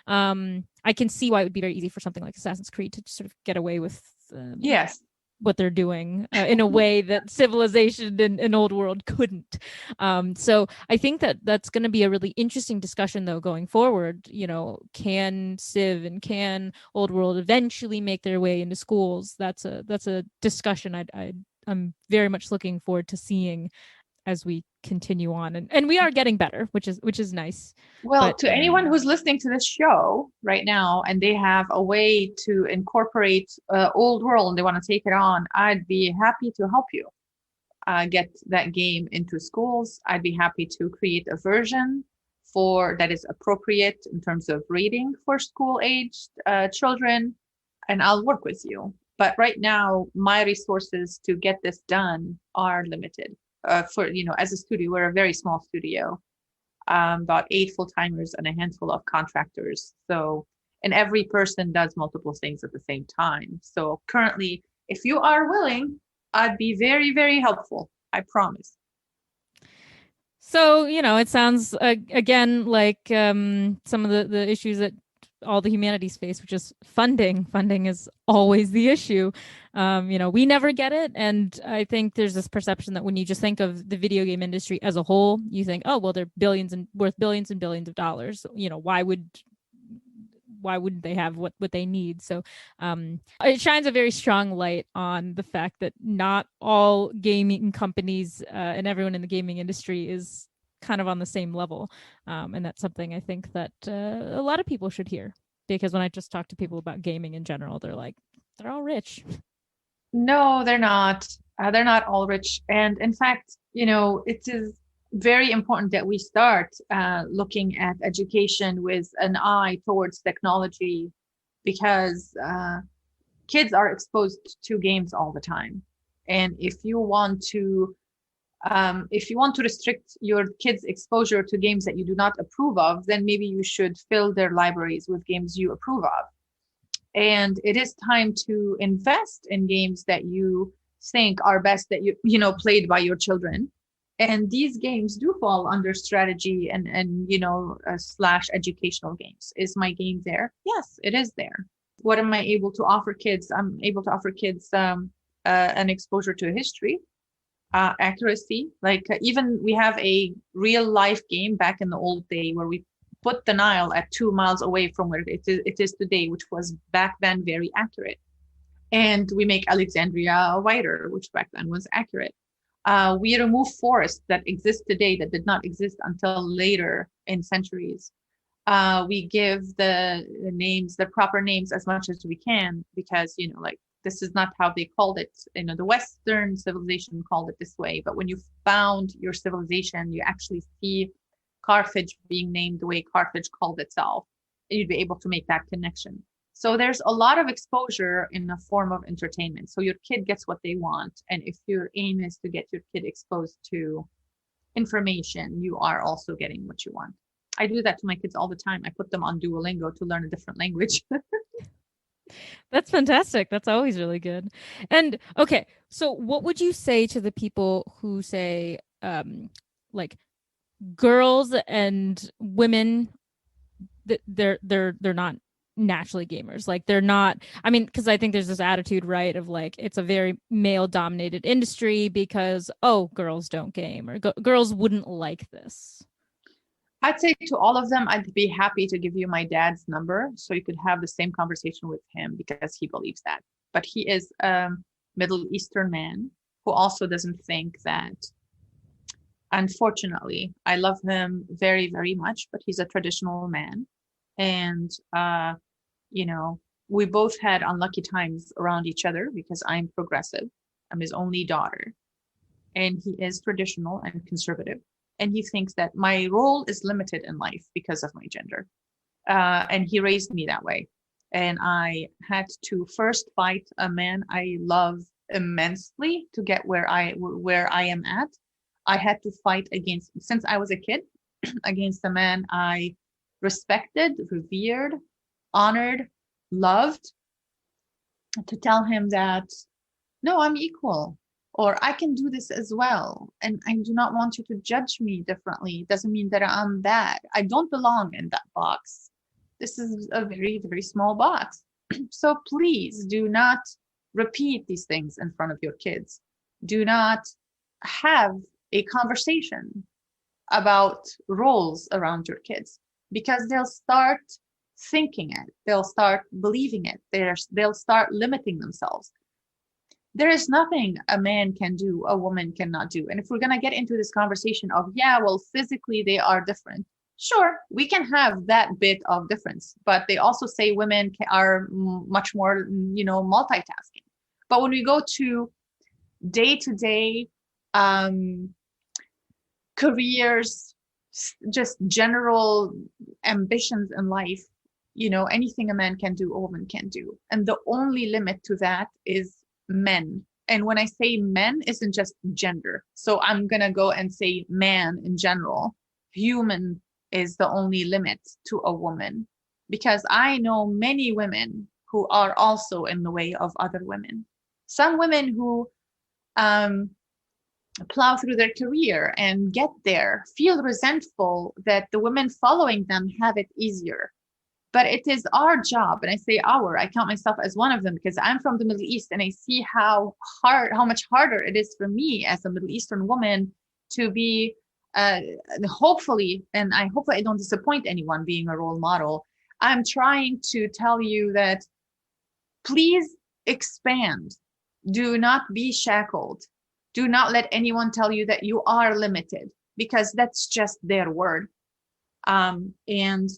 I can see why it would be very easy for something like Assassin's Creed to sort of get away with yes, what they're doing in a way that civilization and old world couldn't. So I think that's going to be a really interesting discussion, though, going forward. Can Civ and can old world eventually make their way into schools? That's a discussion I'm very much looking forward to seeing as we continue on, and we are getting better, which is nice. Well, to anyone who's listening to this show right now and they have a way to incorporate old world and they want to take it on, I'd be happy to help you get that game into schools. I'd be happy to create a version that is appropriate in terms of reading for school-aged children, and I'll work with you. But right now, my resources to get this done are limited. As a studio, we're a very small studio, about 8 full-timers and a handful of contractors. And every person does multiple things at the same time. So currently, if you are willing, I'd be very, very helpful. I promise. So, it sounds again like some of the issues that all the humanities face, which is funding. Funding is always the issue. We never get it. And I think there's this perception that when you just think of the video game industry as a whole, you think, oh, well, they're worth billions and billions of dollars. Why wouldn't they have what they need? So it shines a very strong light on the fact that not all gaming companies and everyone in the gaming industry is kind of on the same level. And that's something I think that a lot of people should hear, because when I just talk to people about gaming in general, they're like, they're all rich. No, they're not. They're not all rich. And in fact, it is very important that we start looking at education with an eye towards technology, because kids are exposed to games all the time. And if you want to restrict your kids' exposure to games that you do not approve of, then maybe you should fill their libraries with games you approve of. And it is time to invest in games that you think are best, that you know played by your children. And these games do fall under strategy and slash educational games. Is my game there? Yes, it is there. What am I able to offer kids? I'm able to offer kids an exposure to history, accuracy. Even we have a real life game back in the old day where we put the Nile at 2 miles away from where it is today, which was back then very accurate. And we make Alexandria wider, which back then was accurate. We remove forests that exist today that did not exist until later in centuries. We give the proper names as much as we can, because this is not how they called it. The Western civilization called it this way, but when you found your civilization, you actually see Carthage being named the way Carthage called itself, and you'd be able to make that connection. So there's a lot of exposure in the form of entertainment. So your kid gets what they want. And if your aim is to get your kid exposed to information, you are also getting what you want. I do that to my kids all the time. I put them on Duolingo to learn a different language. That's fantastic. That's always really good. And okay, so what would you say to the people who say girls and women, they're not naturally gamers? They're not, because I think there's this attitude, right, of it's a very male dominated industry because girls don't game, or girls wouldn't like this. I'd say to all of them, I'd be happy to give you my dad's number so you could have the same conversation with him, because he believes that. But he is a Middle Eastern man who also doesn't think that. Unfortunately, I love him very, very much, but he's a traditional man. And, we both had unlucky times around each other because I'm progressive. I'm his only daughter. And he is traditional and conservative. And he thinks that my role is limited in life because of my gender. And he raised me that way. And I had to first fight a man I love immensely to get where I am at. I had to fight since I was a kid, against a man I respected, revered, honored, loved, to tell him that, no, I'm equal, or I can do this as well. And I do not want you to judge me differently. It doesn't mean that I'm bad. I don't belong in that box. This is a very, very small box. So please do not repeat these things in front of your kids. Do not have a conversation about roles around your kids, because they'll start thinking it. They'll start believing it. They'll start limiting themselves. There is nothing a man can do, a woman cannot do. And if we're going to get into this conversation of, physically they are different. Sure, we can have that bit of difference, but they also say women are much more, multitasking. But when we go to day-to-day careers, just general ambitions in life, anything a man can do, a woman can do. And the only limit to that is men. And when I say men, isn't just gender. So I'm going to go and say man in general. Human is the only limit to a woman, because I know many women who are also in the way of other women. Some women who plow through their career and get there, feel resentful that the women following them have it easier. But it is our job, and I say I count myself as one of them, because I'm from the Middle East, and I see how much harder it is for me as a Middle Eastern woman to be, hopefully I don't disappoint anyone being a role model. I'm trying to tell you that please expand. Do not be shackled. Do not let anyone tell you that you are limited, because that's just their word. And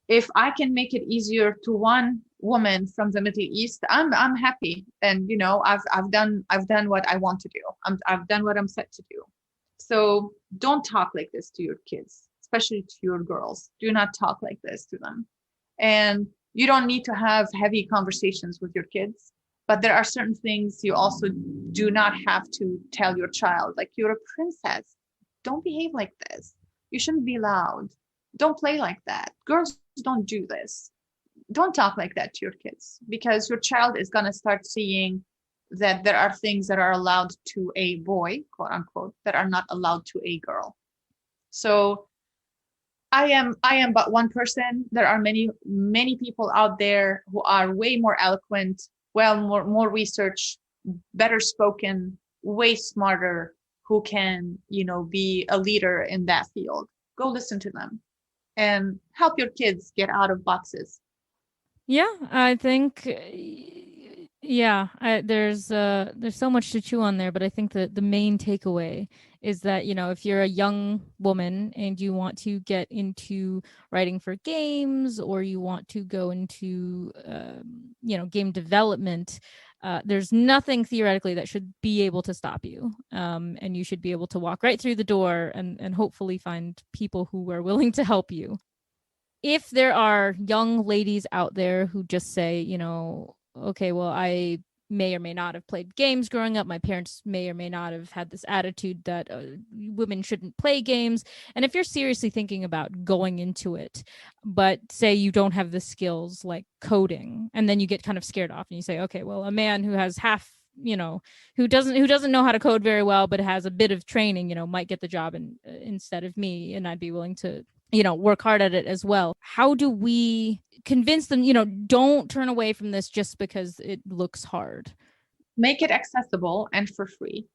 if I can make it easier to one woman from the Middle East, I'm happy. And I've done what I want to do. I've done what I'm set to do. So don't talk like this to your kids, especially to your girls. Do not talk like this to them. And you don't need to have heavy conversations with your kids, but there are certain things you also do not have to tell your child, like, you're a princess. Don't behave like this. You shouldn't be loud. Don't play like that. Girls don't do this. Don't talk like that to your kids, because your child is going to start seeing that there are things that are allowed to a boy, quote unquote, that are not allowed to a girl. So I am but one person. There are many people out there who are way more eloquent, more research, better spoken, way smarter, who can, be a leader in that field. Go listen to them and help your kids get out of boxes. Yeah, I think there's so much to chew on there, but I think that the main takeaway is that, if you're a young woman and you want to get into writing for games, or you want to go into game development, there's nothing theoretically that should be able to stop you, and you should be able to walk right through the door and hopefully find people who are willing to help you. If there are young ladies out there who just say, okay, well, I may or may not have played games growing up. My parents may or may not have had this attitude that women shouldn't play games. And if you're seriously thinking about going into it, but say you don't have the skills like coding, and then you get kind of scared off and you say, okay, well, a man who has who doesn't know how to code very well, but has a bit of training, might get the job instead of me, and I'd be willing to work hard at it as well. How do we convince them, don't turn away from this just because it looks hard? Make it accessible and for free.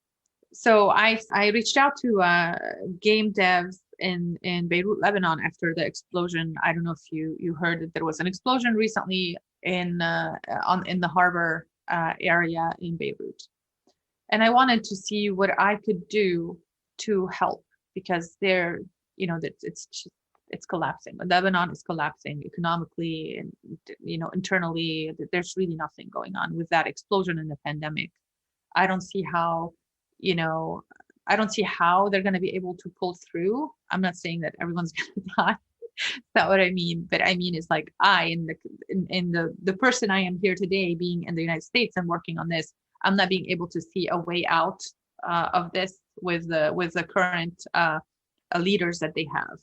So I reached out to game devs in Beirut, Lebanon, after the explosion. I don't know if you heard that there was an explosion recently in the harbor area in Beirut, and I wanted to see what I could do to help, because they're, it's collapsing. Lebanon is collapsing economically and, internally. There's really nothing going on with that explosion and the pandemic. I don't see how they're going to be able to pull through. I'm not saying that everyone's going to die. That's not what I mean. But I mean, it's like the person I am here today, being in the United States and working on this, I'm not being able to see a way out of this with the current leaders that they have.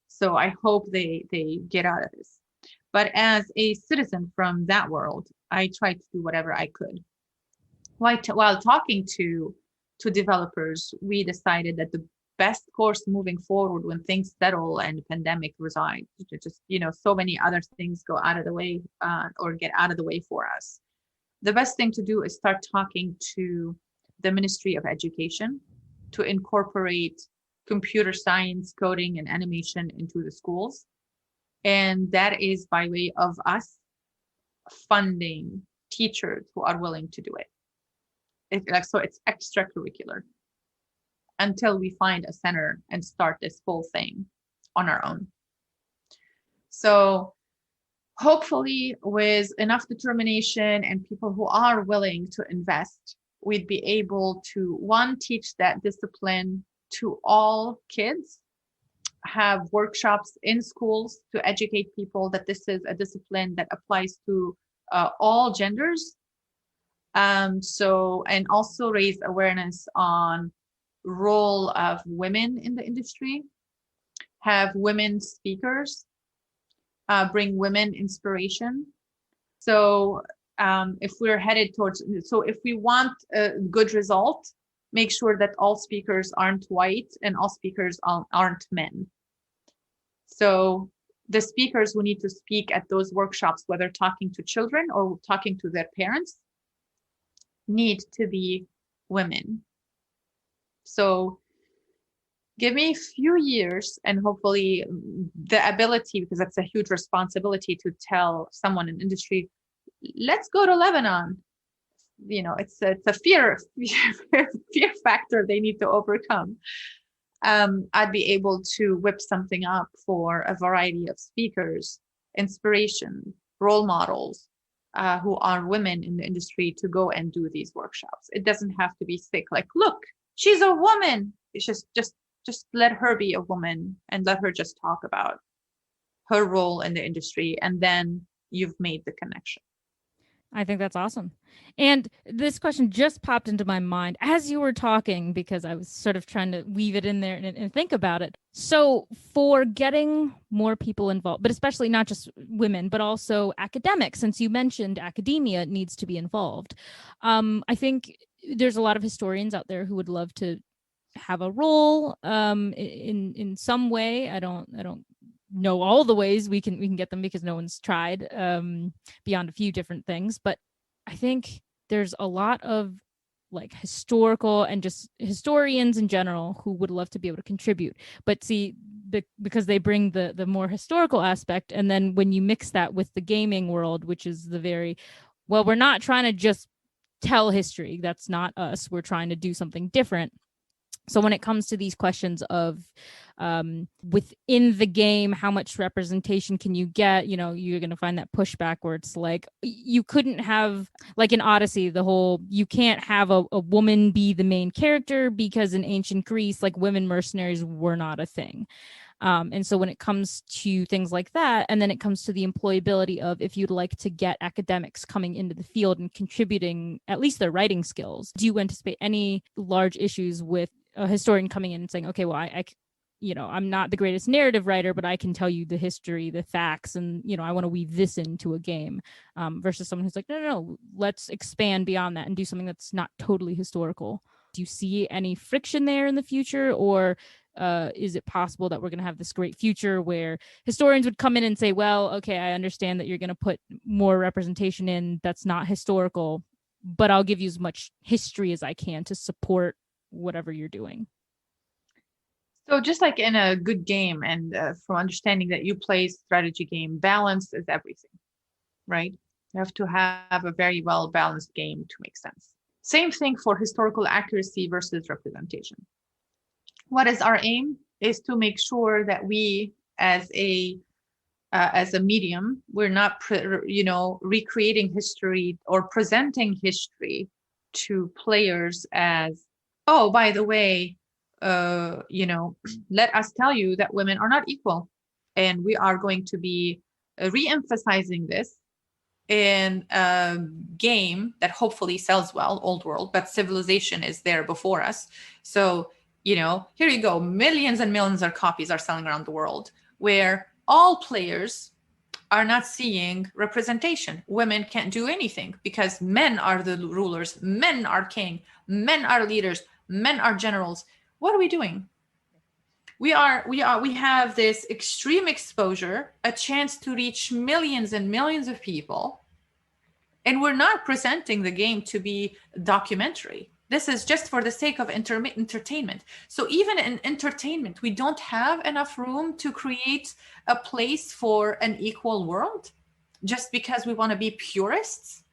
So I hope they get out of this. But as a citizen from that world, I tried to do whatever I could. While talking to developers, we decided that the best course moving forward, when things settle and the pandemic resides, just so many other things go out of the way or get out of the way for us. The best thing to do is start talking to the Ministry of Education to incorporate computer science, coding, and animation into the schools. And that is by way of us funding teachers who are willing to do it. So it's extracurricular until we find a center and start this whole thing on our own. So hopefully, with enough determination and people who are willing to invest, we'd be able to, one, teach that discipline to all kids, have workshops in schools to educate people that this is a discipline that applies to all genders. And also raise awareness on role of women in the industry, have women speakers, bring women inspiration. So if we're headed if we want a good result, make sure that all speakers aren't white and all speakers aren't men. So the speakers who need to speak at those workshops, whether talking to children or talking to their parents, need to be women. So give me a few years and hopefully the ability, because that's a huge responsibility to tell someone in industry, let's go to Lebanon. It's a fear factor they need to overcome. I'd be able to whip something up for a variety of speakers, inspiration, role models, who are women in the industry, to go and do these workshops. It doesn't have to be thick, like, look, she's a woman. It's just let her be a woman and let her just talk about her role in the industry, and then you've made the connection. I think that's awesome. And this question just popped into my mind as you were talking, because I was sort of trying to weave it in there and think about it. So for getting more people involved, but especially not just women, but also academics, since you mentioned academia needs to be involved. I think there's a lot of historians out there who would love to have a role in some way. I don't know all the ways we can get them, because no one's tried beyond a few different things. But I think there's a lot of like historical and just historians in general who would love to be able to contribute. But see, because they bring the more historical aspect, and then when you mix that with the gaming world, which is the very, well, we're not trying to just tell history. That's not us. We're trying to do something different. So when it comes to these questions of within the game, how much representation can you get? You know, you're going to find that pushback where it's like, you couldn't have, like in Odyssey, the whole, you can't have a woman be the main character, because in ancient Greece, like women mercenaries were not a thing. And so when it comes to things like that, and then it comes to the employability of, if you'd like to get academics coming into the field and contributing at least their writing skills, do you anticipate any large issues with a historian coming in and saying, okay, well, I you know, I'm not the greatest narrative writer, but I can tell you the history, the facts, and, you know, I want to weave this into a game, versus someone who's like, no, let's expand beyond that and do something that's not totally historical. Do you see any friction there in the future, or is it possible that we're going to have this great future where historians would come in and say, well, okay, I understand that you're going to put more representation in that's not historical, but I'll give you as much history as I can to support whatever you're doing? So just like in a good game, and from understanding that you play strategy game, balance is everything, right? You have to have a very well balanced game to make sense. Same thing for historical accuracy versus representation. What is our aim is to make sure that we, as a medium, we're not recreating history or presenting history to players as, oh, by the way, let us tell you that women are not equal, and we are going to be re-emphasizing this in a game that hopefully sells well, old world, but civilization is there before us. So, here you go, millions and millions of copies are selling around the world, where all players are not seeing representation. Women can't do anything because men are the rulers, men are king, men are leaders, men are generals. What are we doing? We have this extreme exposure, a chance to reach millions and millions of people, and we're not presenting the game to be documentary. This is just for the sake of entertainment. So even in entertainment, we don't have enough room to create a place for an equal world just because we want to be purists.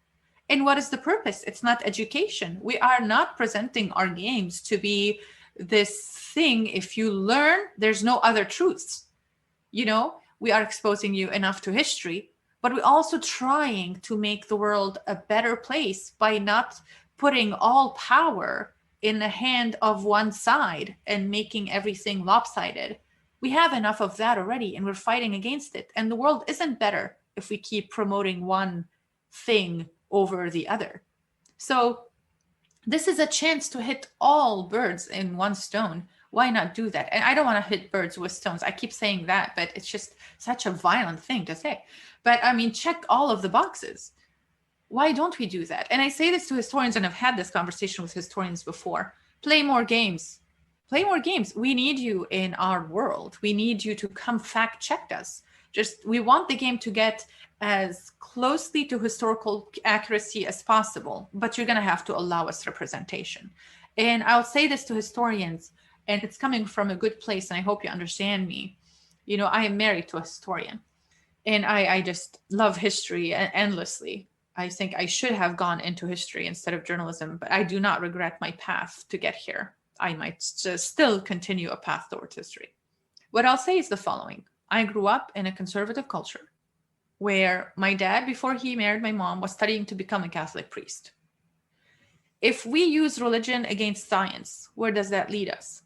And what is the purpose? It's not education. We are not presenting our games to be this thing. If you learn, there's no other truths. We are exposing you enough to history, but we're also trying to make the world a better place by not putting all power in the hand of one side and making everything lopsided. We have enough of that already, and we're fighting against it. And the world isn't better if we keep promoting one thing over the other. So this is a chance to hit all birds in one stone. Why not do that? And I don't want to hit birds with stones. I keep saying that, but it's just such a violent thing to say. But I mean, check all of the boxes. Why don't we do that? And I say this to historians, and I've had this conversation with historians before. Play more games. Play more games. We need you in our world. We need you to come fact check us. We want the game to get as closely to historical accuracy as possible, but you're going to have to allow us representation. And I'll say this to historians, and it's coming from a good place, and I hope you understand me. I am married to a historian, and I just love history endlessly. I think I should have gone into history instead of journalism, but I do not regret my path to get here. I might just still continue a path towards history. What I'll say is the following. I grew up in a conservative culture where my dad, before he married my mom, was studying to become a Catholic priest. If we use religion against science, where does that lead us?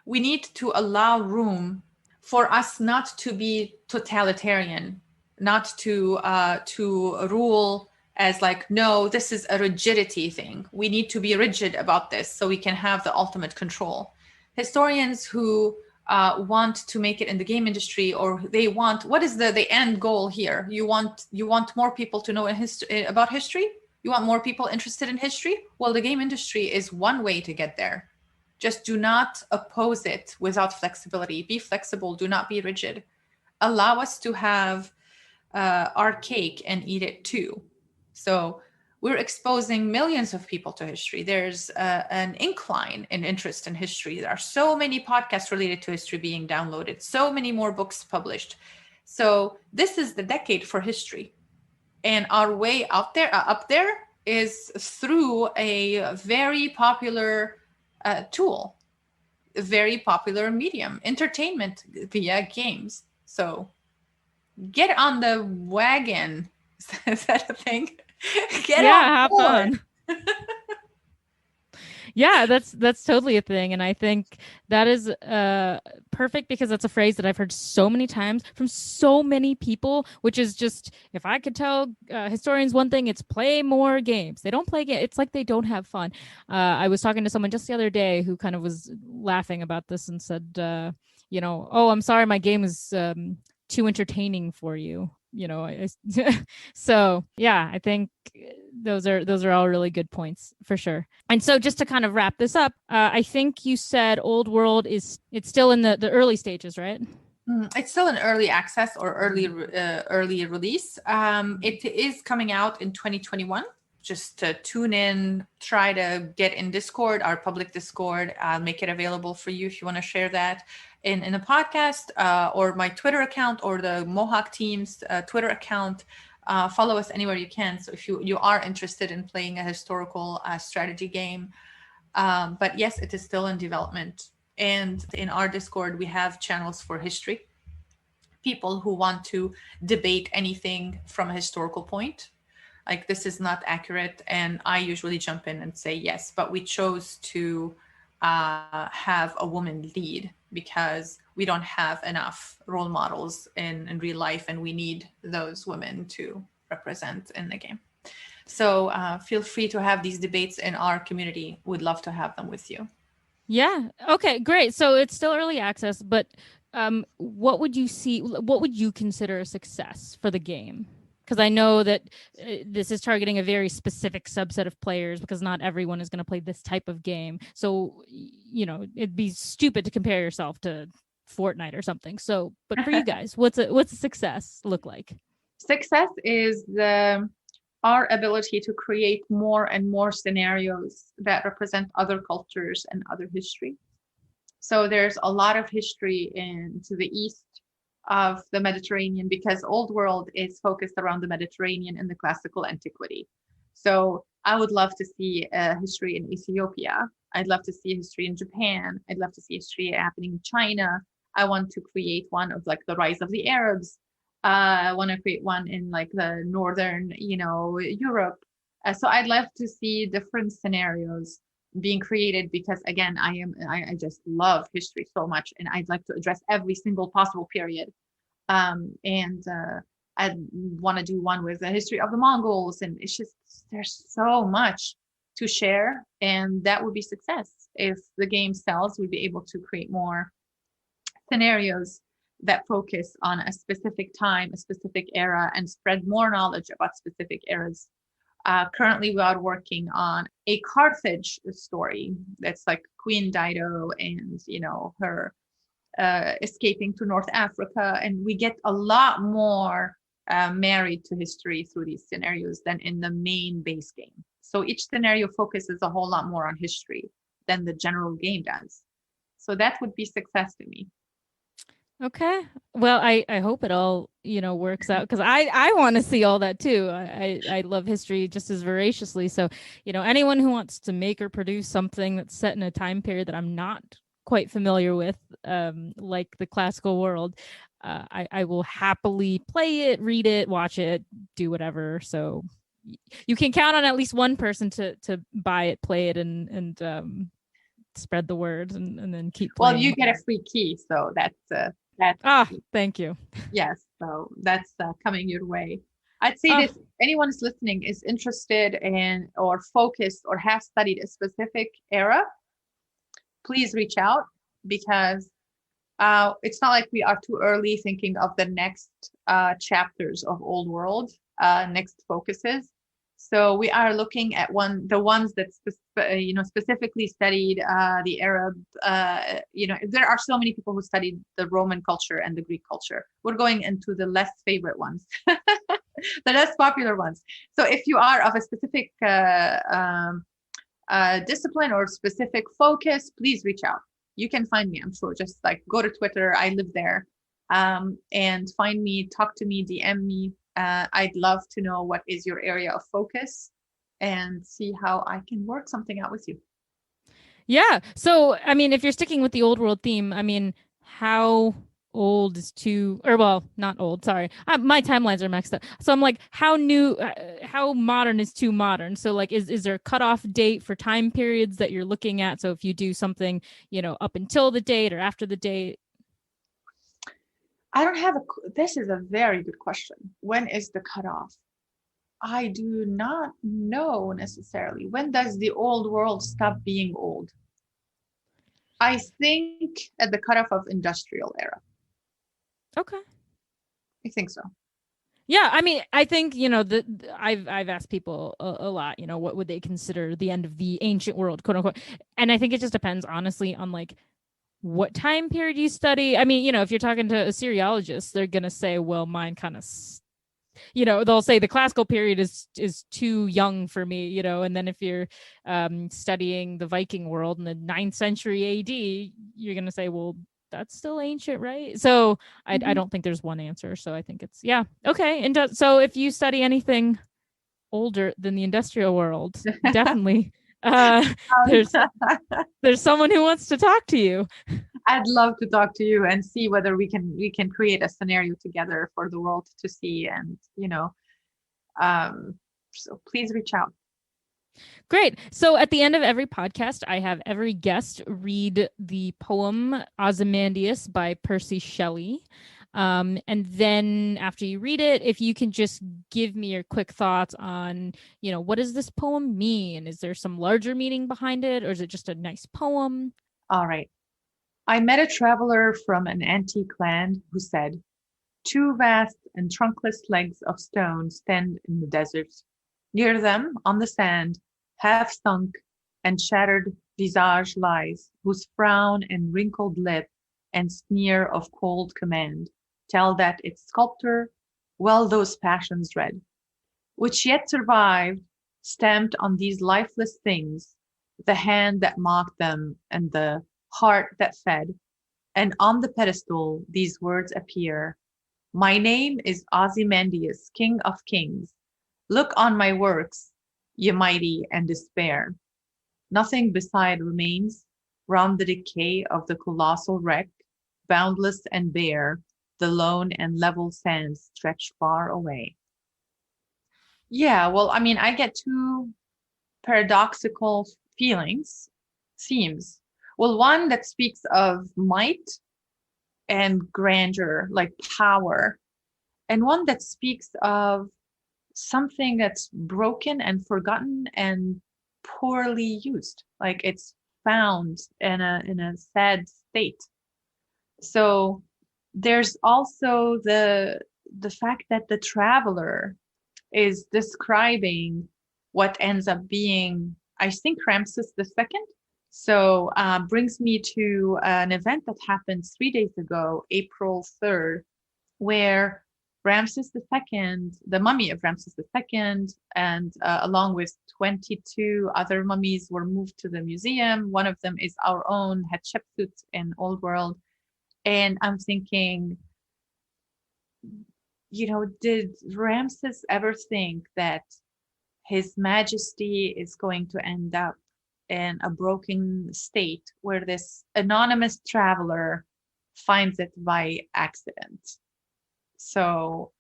we need to allow room for us not to be totalitarian, not to rule as like, no, this is a rigidity thing. We need to be rigid about this so we can have the ultimate control. Historians who want to make it in the game industry, or they want, what is the end goal here? You want more people to know about history? You want more people interested in history? Well, the game industry is one way to get there. Just do not oppose it without flexibility. Be flexible. Do not be rigid. Allow us to have our cake and eat it too. So we're exposing millions of people to history. There's an incline in interest in history. There are so many podcasts related to history being downloaded, so many more books published. So this is the decade for history. And our way up there is through a very popular tool, a very popular medium, entertainment via games. So get on the wagon. Is that a thing? Get on board. Have fun. Yeah, that's totally a thing. And I think that is perfect, because that's a phrase that I've heard so many times from so many people, which is just, if I could tell historians one thing, it's play more games. They don't play games. It's like they don't have fun. I was talking to someone just the other day who kind of was laughing about this and said, oh, I'm sorry, my game is too entertaining for you. So yeah, I think those are all really good points for sure. And so just to kind of wrap this up, I think you said Old World it's still in the early stages, right? It's still in early access or early release. It is coming out in 2021. Just to tune in, try to get in Discord, our public Discord. I'll make it available for you if you want to share that in a podcast or my Twitter account or the Mohawk team's Twitter account. Follow us anywhere you can. So if you are interested in playing a historical strategy game. But yes, it is still in development. And in our Discord, we have channels for history. People who want to debate anything from a historical point. Like, this is not accurate. And I usually jump in and say yes, but we chose to have a woman lead because we don't have enough role models in real life, and we need those women to represent in the game. So feel free to have these debates in our community. We'd love to have them with you. Yeah. Okay, great. So it's still early access, but what would you consider a success for the game? Because I know that this is targeting a very specific subset of players, because not everyone is going to play this type of game. So, it'd be stupid to compare yourself to Fortnite or something. So, but for you guys, what's a success look like? Success is our ability to create more and more scenarios that represent other cultures and other history. So there's a lot of history to the east of the Mediterranean, because Old World is focused around the Mediterranean and the classical antiquity. So I would love to see a history in Ethiopia. I'd love to see history in Japan. I'd love to see history happening in China. I want to create one of like the rise of the Arabs. I want to create one in like the northern, Europe. So I'd love to see different scenarios being created, because again, I just love history so much, and I'd like to address every single possible period. I want to do one with the history of the Mongols, and it's just, there's so much to share, and that would be success. If the game sells, we'd be able to create more scenarios that focus on a specific time, a specific era, and spread more knowledge about specific eras. Currently, we are working on a Carthage story that's like Queen Dido and, her escaping to North Africa. And we get a lot more married to history through these scenarios than in the main base game. So each scenario focuses a whole lot more on history than the general game does. So that would be success to me. Okay. Well, I hope it all, works out, because I want to see all that too. I love history just as voraciously. So, anyone who wants to make or produce something that's set in a time period that I'm not quite familiar with, like the classical world, I will happily play it, read it, watch it, do whatever. So you can count on at least one person to buy it, play it, and spread the word and then keep Well, playing. you get a free key, so that's Thank you. yes, so that's coming your way. I'd say that if anyone is listening is interested in or focused or has studied a specific era, please reach out, because it's not like we are too early thinking of the next chapters of Old World, next focuses. So we are looking at the ones that specifically studied the Arab. There are so many people who studied the Roman culture and the Greek culture. We're going into the less favorite ones, the less popular ones. So if you are of a specific discipline or specific focus, please reach out. You can find me, I'm sure. Just like go to Twitter, I live there, and find me, talk to me, DM me. I'd love to know what is your area of focus and see how I can work something out with you. Yeah. So, I mean, if you're sticking with the old world theme, I mean, how old is not old, sorry. My timelines are mixed up. So I'm like, how modern is too modern? So like, is there a cutoff date for time periods that you're looking at? So if you do something, up until the date or after the date? I don't have this is a very good question. When is the cutoff? I do not know necessarily. When does the old world stop being old? I think at the cutoff of industrial era. Okay. I think so. Yeah, I mean, I think, I've asked people a lot, what would they consider the end of the ancient world, quote unquote. And I think it just depends, honestly, on like what time period you study. I mean, if you're talking to Assyriologists, they're going to say, well, mine kind of, they'll say the classical period is too young for me, and then if you're studying the Viking world in the 9th century AD, you're going to say, well, that's still ancient, right? So I don't think there's one answer. So I think it's, yeah. Okay. And so if you study anything older than the industrial world, definitely there's someone who wants to talk to you. I'd love to talk to you and see whether we can create a scenario together for the world to see, and so please reach out. Great. So at the end of every podcast, I have every guest read the poem Ozymandias by Percy Shelley. And then after you read it, if you can just give me your quick thoughts on, what does this poem mean? Is there some larger meaning behind it, or is it just a nice poem? All right. I met a traveler from an antique land who said, 2 vast and trunkless legs of stone stand in the desert. Near them, on the sand, half sunk and shattered visage lies, whose frown and wrinkled lip and sneer of cold command tell that its sculptor well those passions read, which yet survived, stamped on these lifeless things, the hand that mocked them and the heart that fed, and on the pedestal these words appear: my name is Ozymandias, King of Kings. Look on my works, ye mighty, and despair. Nothing beside remains, round the decay of the colossal wreck, boundless and bare, the lone and level sands stretch far away. Yeah, well, I mean, I get 2 paradoxical themes. Well, one that speaks of might and grandeur, like power, and one that speaks of something that's broken and forgotten and poorly used, like it's found in a sad state. So there's also the fact that the traveler is describing what ends up being, I think, Ramses II. So brings me to an event that happened 3 days ago, April 3rd, where Ramses II, the mummy of Ramses II, and along with 22 other mummies were moved to the museum. One of them is our own Hatshepsut in Old World. And I'm thinking, did Ramses ever think that His Majesty is going to end up in a broken state where this anonymous traveler finds it by accident? So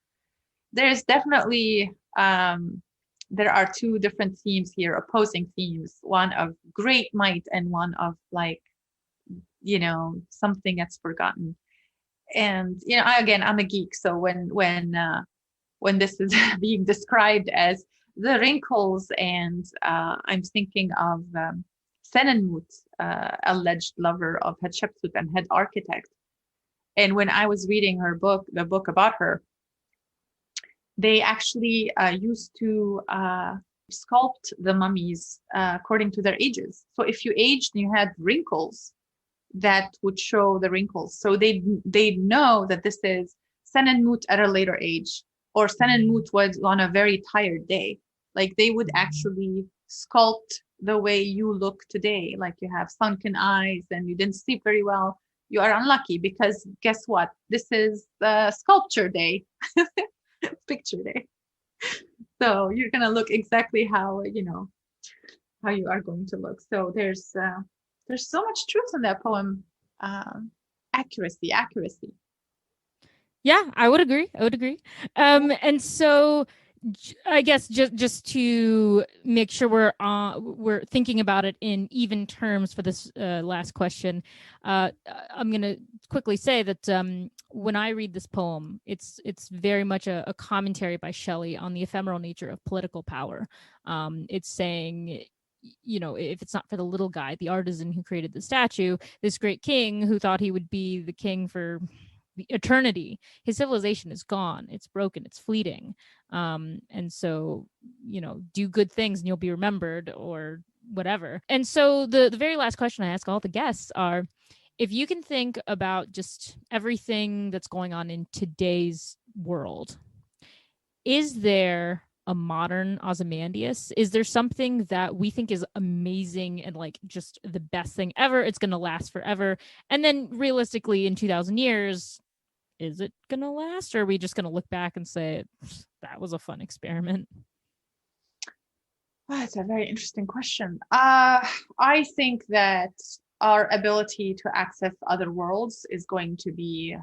there's definitely there are two different themes here, opposing themes, one of great might and one of like, something that's forgotten. And I'm a geek, so when this is being described as the wrinkles, and I'm thinking of Senenmut, alleged lover of Hatshepsut and head architect. And when I was reading the book about her, they actually used to sculpt the mummies according to their ages. So if you aged and you had wrinkles, that would show the wrinkles. So they know that this is Senenmut at a later age, or Senenmut was on a very tired day. Like they would actually sculpt the way you look today. Like you have sunken eyes and you didn't sleep very well. You are unlucky because guess what? This is the sculpture day, picture day. So you're gonna look exactly how you are going to look. So there's so much truth in that poem. Accuracy. Yeah, I would agree. And so I guess just to make sure we're thinking about it in even terms for this last question, I'm going to quickly say that when I read this poem, it's very much a commentary by Shelley on the ephemeral nature of political power. It's saying, if it's not for the little guy, the artisan who created the statue, this great king who thought he would be the king for the eternity, his civilization is gone, it's broken, it's fleeting. And so, do good things and you'll be remembered, or whatever. And so the very last question I ask all the guests are, if you can think about just everything that's going on in today's world, is there a modern Ozymandias? Is there something that we think is amazing and like just the best thing ever? It's going to last forever. And then realistically, in 2,000 years, is it going to last? Or are we just going to look back and say, that was a fun experiment? That's a very interesting question. I think that our ability to access other worlds is going to be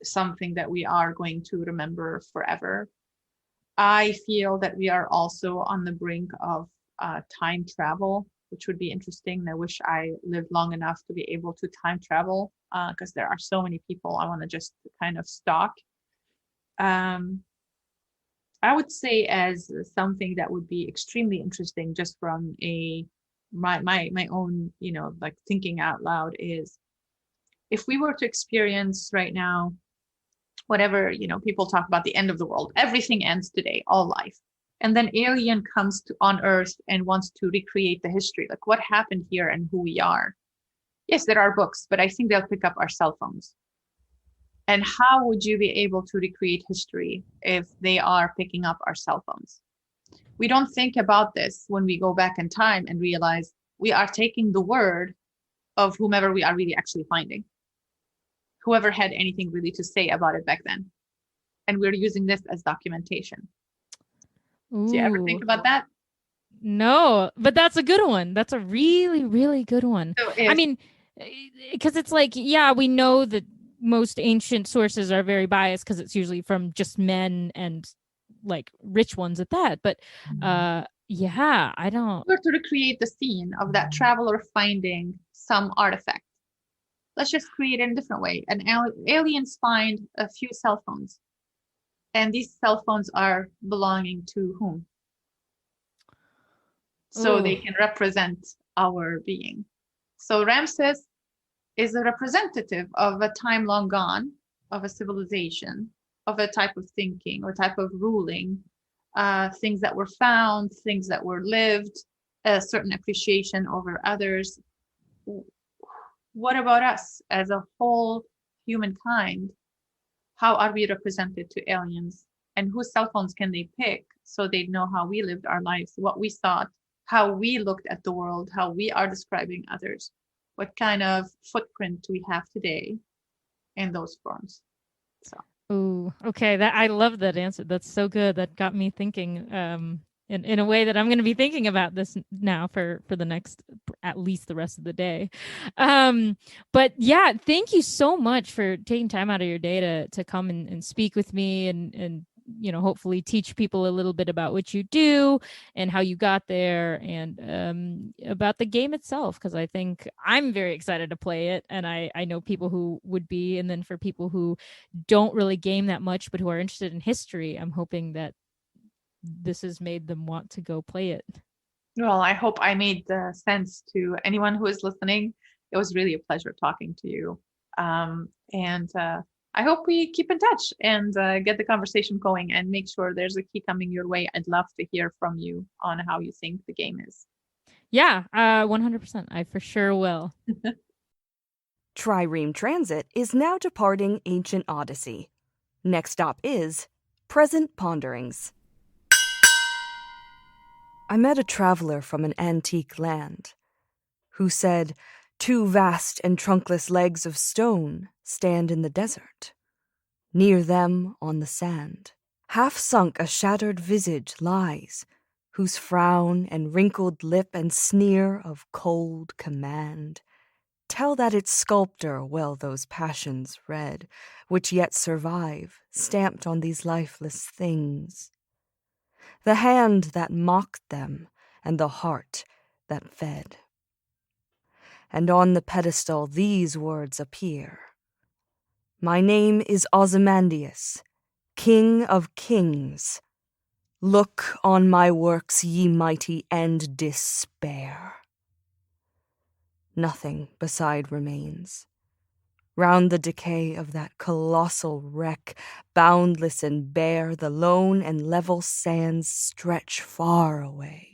something that we are going to remember forever. I feel that we are also on the brink of time travel, which would be interesting. I wish I lived long enough to be able to time travel, because there are so many people I want to just kind of stalk. I would say as something that would be extremely interesting, just from my own, like thinking out loud, is if we were to experience right now, whatever, people talk about the end of the world, everything ends today, all life. And then alien comes on Earth and wants to recreate the history, like what happened here and who we are. Yes, there are books, but I think they'll pick up our cell phones. And how would you be able to recreate history if they are picking up our cell phones? We don't think about this when we go back in time and realize we are taking the word of whomever we are really actually finding, whoever had anything really to say about it back then. And we're using this as documentation. Ooh. Do you ever think about that? No, but that's a good one. That's a really, really good one. So I mean, because it's like, yeah, we know that most ancient sources are very biased because it's usually from just men and like rich ones at that. But yeah, I don't. We're to recreate the scene of that traveler finding some artifact. Let's just create it in a different way. And aliens find a few cell phones. And these cell phones are belonging to whom? So they can represent our being. So Ramses is a representative of a time long gone, of a civilization, of a type of thinking or type of ruling, things that were found, things that were lived, a certain appreciation over others. What about us as a whole humankind? How are we represented to aliens? And whose cell phones can they pick so they know how we lived our lives, what we thought, how we looked at the world, how we are describing others? What kind of footprint do we have today in those forms? So. Ooh, okay. I love that answer. That's so good. That got me thinking in a way that I'm going to be thinking about this now for the next, at least the rest of the day. But yeah, thank you so much for taking time out of your day to come and speak with me and hopefully teach people a little bit about what you do and how you got there, and about the game itself, because I think I'm very excited to play it, and I know people who would be. And then for people who don't really game that much but who are interested in history, I'm hoping that this has made them want to go play it. Well, I hope I made sense to anyone who is listening. It was really a pleasure talking to you. And I hope we keep in touch and get the conversation going, and make sure there's a key coming your way. I'd love to hear from you on how you think the game is. Yeah, 100%. I for sure will. Trireme Transit is now departing ancient Odyssey. Next stop is Present Ponderings. I met a traveler from an antique land who said, 2 vast and trunkless legs of stone stand in the desert. Near them on the sand, half sunk a shattered visage lies, whose frown and wrinkled lip and sneer of cold command tell that its sculptor well those passions read, which yet survive, stamped on these lifeless things. The hand that mocked them, and the heart that fed. And on the pedestal these words appear: My name is Ozymandias, King of Kings. Look on my works, ye mighty, and despair. Nothing beside remains. Round the decay of that colossal wreck, boundless and bare, the lone and level sands stretch far away.